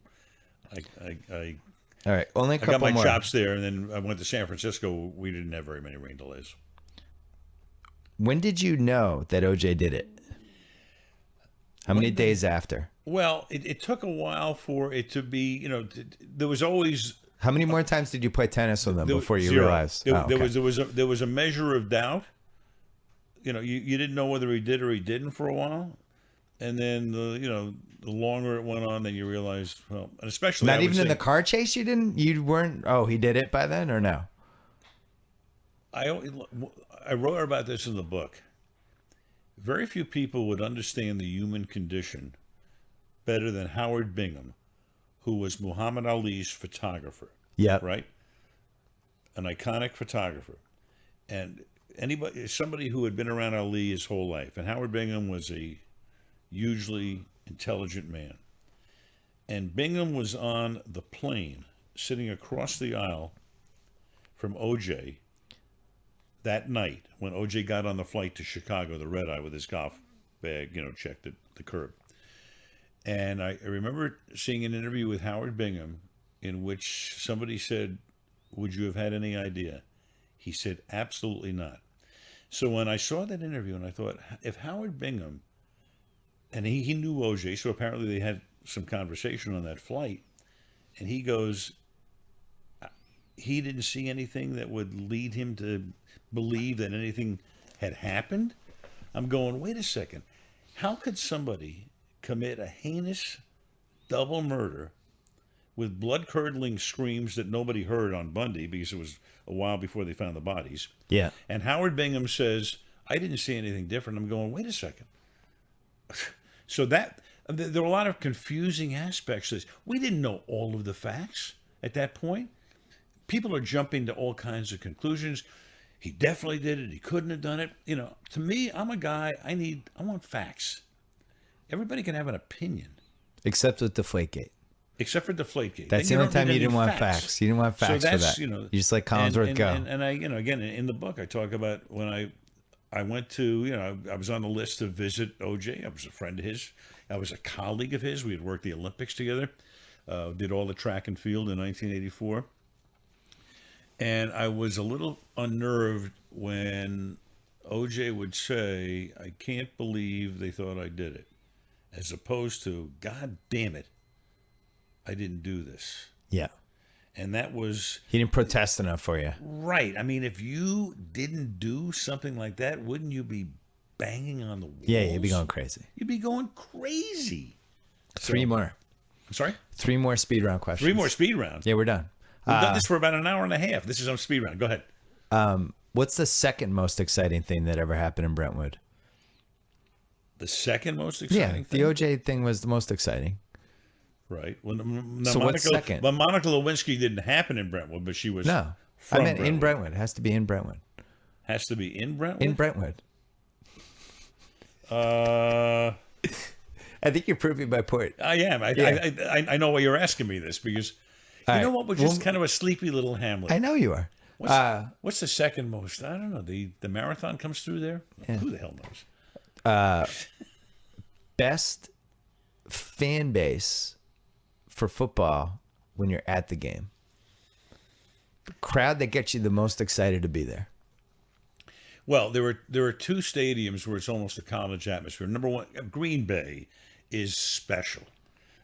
All right, only a I couple got my more. chops there, and then I went to San Francisco. We didn't have very many rain delays. When did you know that OJ did it? How many days after? Well, it took a while for it to be, there was always How many more times did you play tennis with him before you zero. realized? There was a measure of doubt. You didn't know whether he did or he didn't for a while, and then the longer it went on, then you realized, well, and especially Not even in the car chase, you weren't. Oh, he did it by then, or no? I wrote about this in the book. Very few people would understand the human condition better than Howard Bingham, who was Muhammad Ali's photographer. Yeah. Right? An iconic photographer. And somebody who had been around Ali his whole life. And Howard Bingham was a hugely intelligent man. And Bingham was on the plane, sitting across the aisle from OJ that night when OJ got on the flight to Chicago, the red eye with his golf bag, checked at the curb. And I remember seeing an interview with Howard Bingham in which somebody said, "Would you have had any idea?" He said, "Absolutely not." So when I saw that interview, and I thought, if Howard Bingham, and he knew OJ, so apparently they had some conversation on that flight, and he goes, he didn't see anything that would lead him to believe that anything had happened. I'm going, wait a second. How could somebody commit a heinous double murder with blood-curdling screams that nobody heard on Bundy because it was a while before they found the bodies? Yeah. And Howard Bingham says, I didn't see anything different. I'm going, wait a second. So there are a lot of confusing aspects to this. We didn't know all of the facts at that point. People are jumping to all kinds of conclusions. He definitely did it. He couldn't have done it. To me, I'm a guy, I want facts. Everybody can have an opinion. Except with Deflategate. Except for Deflategate. That's the only time you didn't want facts. You didn't want facts for that. You just let Collinsworth go. And I, again, in the book, I talk about when I went to, I was on the list to visit OJ. I was a friend of his. I was a colleague of his. We had worked the Olympics together. Did all the track and field in 1984. And I was a little unnerved when OJ would say, I can't believe they thought I did it. As opposed to, God damn it, I didn't do this. Yeah. And that was... He didn't protest enough for you. Right. I mean, if you didn't do something like that, wouldn't you be banging on the walls? Yeah, you'd be going crazy. You'd be going crazy. Three more. I'm sorry? 3 more speed round questions. 3 more speed rounds? Yeah, we're done. We've done this for about an hour and a half. This is on speed round. Go ahead. What's the second most exciting thing that ever happened in Brentwood? The second most exciting thing? The OJ thing was the most exciting. Right. Well, what's second? But Monica Lewinsky didn't happen in Brentwood, but she was No. from I meant Brentwood. in Brentwood. It has to be in Brentwood. Has to be in Brentwood? In Brentwood. I think you're proving my point. I am. I know why you're asking me this because you know what? We're just kind of a sleepy little hamlet. I know you are. What's the second most? I don't know. The marathon comes through there? Yeah. Who the hell knows? Best fan base for football when you're at the game. The crowd that gets you the most excited to be there. Well, there are 2 stadiums where it's almost a college atmosphere. Number one, Green Bay is special.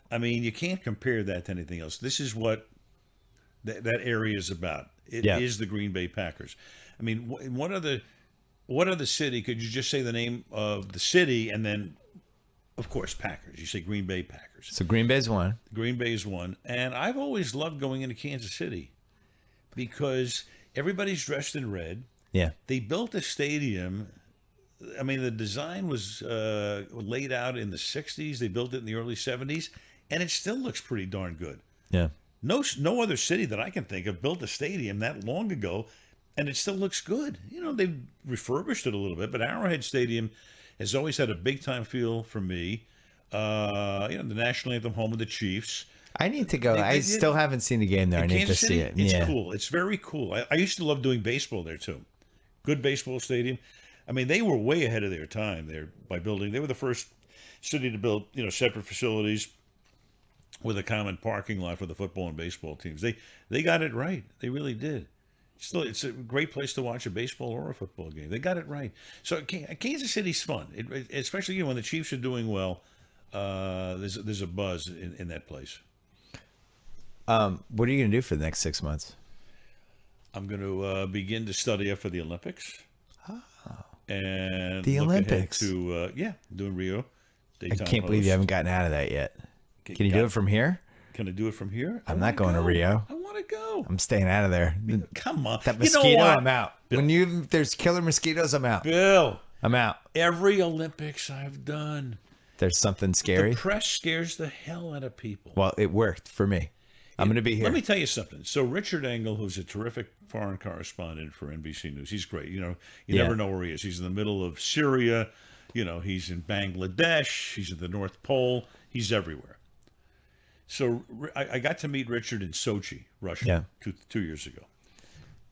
I mean, you can't compare that to anything else. This is what that area is about. It is the Green Bay Packers. I mean, what other city, could you just say the name of the city and then, of course, Packers. You say Green Bay Packers. So Green Bay's one. Green Bay's one. And I've always loved going into Kansas City because everybody's dressed in red. Yeah. They built a stadium. I mean, the design was laid out in the 60s. They built it in the early 70s. And it still looks pretty darn good. Yeah. No other city that I can think of built a stadium that long ago, and it still looks good. They've refurbished it a little bit, but Arrowhead Stadium has always had a big-time feel for me. The national anthem, home of the Chiefs. I need to go. I still haven't seen the game there. I need Kansas to City, see it. It's cool. It's very cool. I used to love doing baseball there, too. Good baseball stadium. I mean, they were way ahead of their time there by building. They were the first city to build, separate facilities. with a common parking lot for the football and baseball teams. They got it right. They really did. Still, it's a great place to watch a baseball or a football game. They got it right. So Kansas City's fun, especially when the Chiefs are doing well. There's a buzz in that place. What are you going to do for the next 6 months? I'm going to begin to study up for the Olympics. Oh. And the Olympics. To doing Rio. I can't believe you haven't gotten out of that yet. Can you do it from here? Can I do it from here? I'm not going to Rio. I want to go. I'm staying out of there. Come on. That mosquito, I'm out. Bill. When there's killer mosquitoes, I'm out. Bill. I'm out. Every Olympics I've done. There's something scary. The press scares the hell out of people. Well, it worked for me. I'm going to be here. Let me tell you something. So Richard Engel, who's a terrific foreign correspondent for NBC News, he's great. You never know where he is. He's in the middle of Syria. He's in Bangladesh. He's at the North Pole. He's everywhere. So I got to meet Richard in Sochi, Russia, 2 years ago.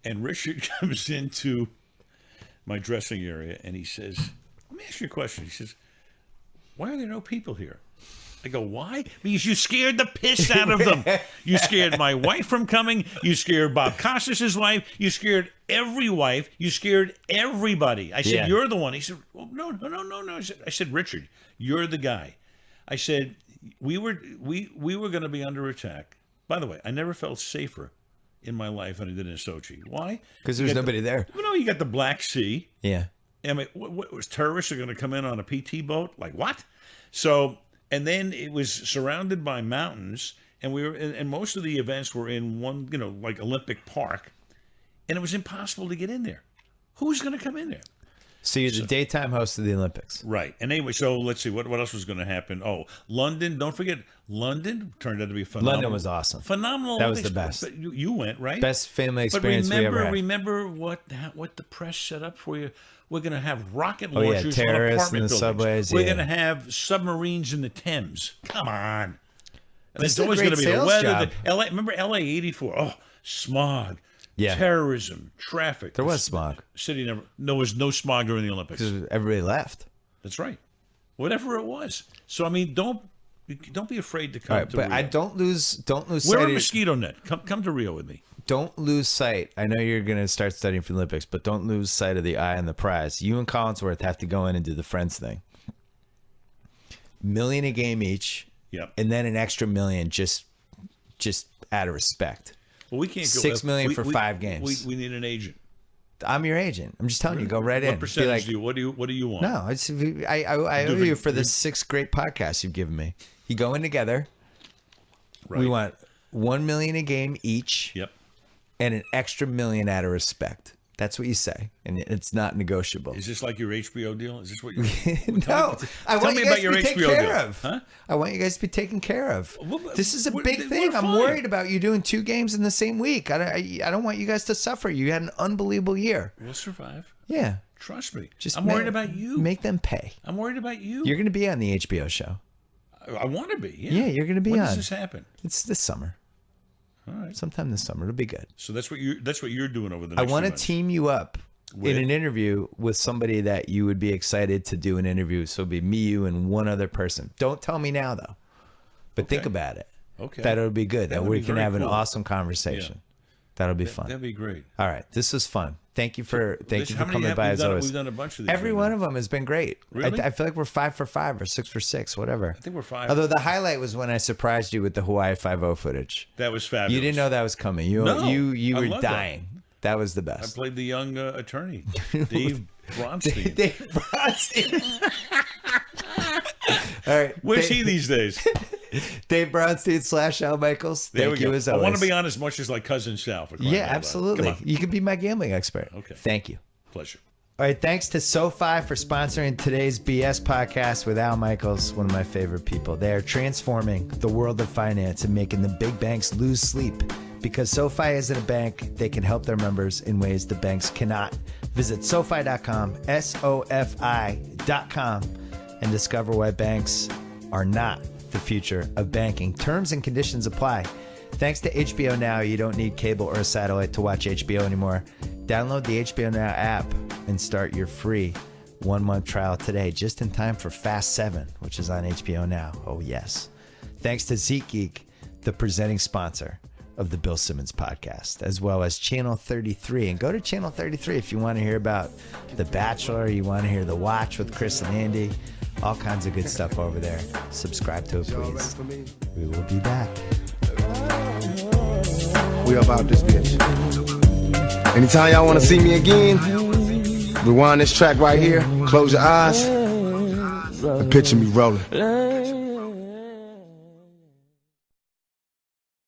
And Richard comes into my dressing area and he says, let me ask you a question. He says, why are there no people here? I go, why? Because you scared the piss out of them. You scared my wife from coming. You scared Bob Costas' wife. You scared every wife. You scared everybody. I said, you're the one. He said, well, no. I said, Richard, you're the guy. I said, we were going to be under attack. By the way, I never felt safer in my life than I did in Sochi. Why? Because there's nobody there. No, you got the Black Sea. Yeah. I mean, what was terrorists are going to come in on a PT boat? Like what? So, and then it was surrounded by mountains, and most of the events were in one, like Olympic Park, and it was impossible to get in there. Who's going to come in there? So you're the daytime host of the Olympics. Right. And anyway, so let's see, what else was going to happen? Oh, London, don't forget, London turned out to be phenomenal. London was awesome. Phenomenal. That was the best. But you went, right? Best family experience we ever had. Remember what the press set up for you? We're going to have rocket launchers on terrorists apartment in the buildings. subways. We're going to have submarines in the Thames. Come on. And it's always going to be the weather. Remember LA 84? Oh, smog. Yeah. Terrorism, traffic. There was smog. City there was no smog during the Olympics. Because everybody left. That's right. Whatever it was. So I mean, don't be afraid to come to Rio. But don't lose Wear a mosquito net. Come to Rio with me. Don't lose sight. I know you're going to start studying for the Olympics, but don't lose sight of the eye on the prize. You and Collinsworth have to go in and do the Friends thing. $1 million a game each. Yep. And then an extra $1 million just out of respect. Well, we can't go $6 million for 5 games. We need an agent. I'm your agent. I'm just telling you, go right in. What percentage do you? What do you want? No, I owe you for the 6 great podcasts you've given me. You go in together. Right. We want $1 million a game each. Yep. And an extra $1 million out of respect. That's what you say, and it's not negotiable. Is this like your HBO deal? Is this what you're? No, I want you guys to be taken care of. Huh? I want you guys to be taken care of. This is a big thing. I'm worried about you doing 2 games in the same week. I don't want you guys to suffer. You had an unbelievable year. We'll survive. Yeah. Trust me. I'm worried about you. Make them pay. I'm worried about you. You're going to be on the HBO show. I want to be. Yeah, you're going to be on. When does this happen? It's this summer. All right. Sometime this summer. It'll be good. So that's what you're doing over the next I want to team you up in an interview with somebody that you would be excited to do an interview. So it'll be me, you, and one other person. Don't tell me now, though. But think about it. Okay. That'll be good. That we can have an awesome conversation. Yeah. That'll be fun. That'd be great. All right. This was fun. Thank you for coming by as always. We've done a bunch of these. Every one of them has been great. Really? I feel like we're 5 for 5 or 6 for 6, whatever. I think we're 5. Although the highlight was when I surprised you with the Hawaii 5-0 footage. That was fabulous. You didn't know that was coming. You were dying. That was the best. I played the young attorney, Dave Bronstein. Dave Bronstein. All right. Where's he these days? Dave Bronstein / Al Michaels. Thank you as always. I want to be on as much as like Cousin Sal. Yeah, absolutely. You can be my gambling expert. Okay. Thank you. Pleasure. All right. Thanks to SoFi for sponsoring today's BS podcast with Al Michaels, one of my favorite people. They are transforming the world of finance and making the big banks lose sleep. Because SoFi isn't a bank, they can help their members in ways the banks cannot. Visit SoFi.com, SoFi.com, and discover why banks are not the future of banking. Terms and conditions apply. Thanks to HBO Now, you don't need cable or a satellite to watch HBO anymore. Download the HBO Now app and start your free 1-month trial today, just in time for Fast 7, which is on HBO Now. Oh, yes. Thanks to SeatGeek, the presenting sponsor of the Bill Simmons podcast, as well as Channel 33. And go to Channel 33 if you want to hear about The Bachelor, you want to hear The Watch with Chris and Andy, all kinds of good stuff over there. Subscribe to it, please. We will be back. We about this bitch. Anytime y'all want to see me again, rewind this track right here, close your eyes, and picture me rolling.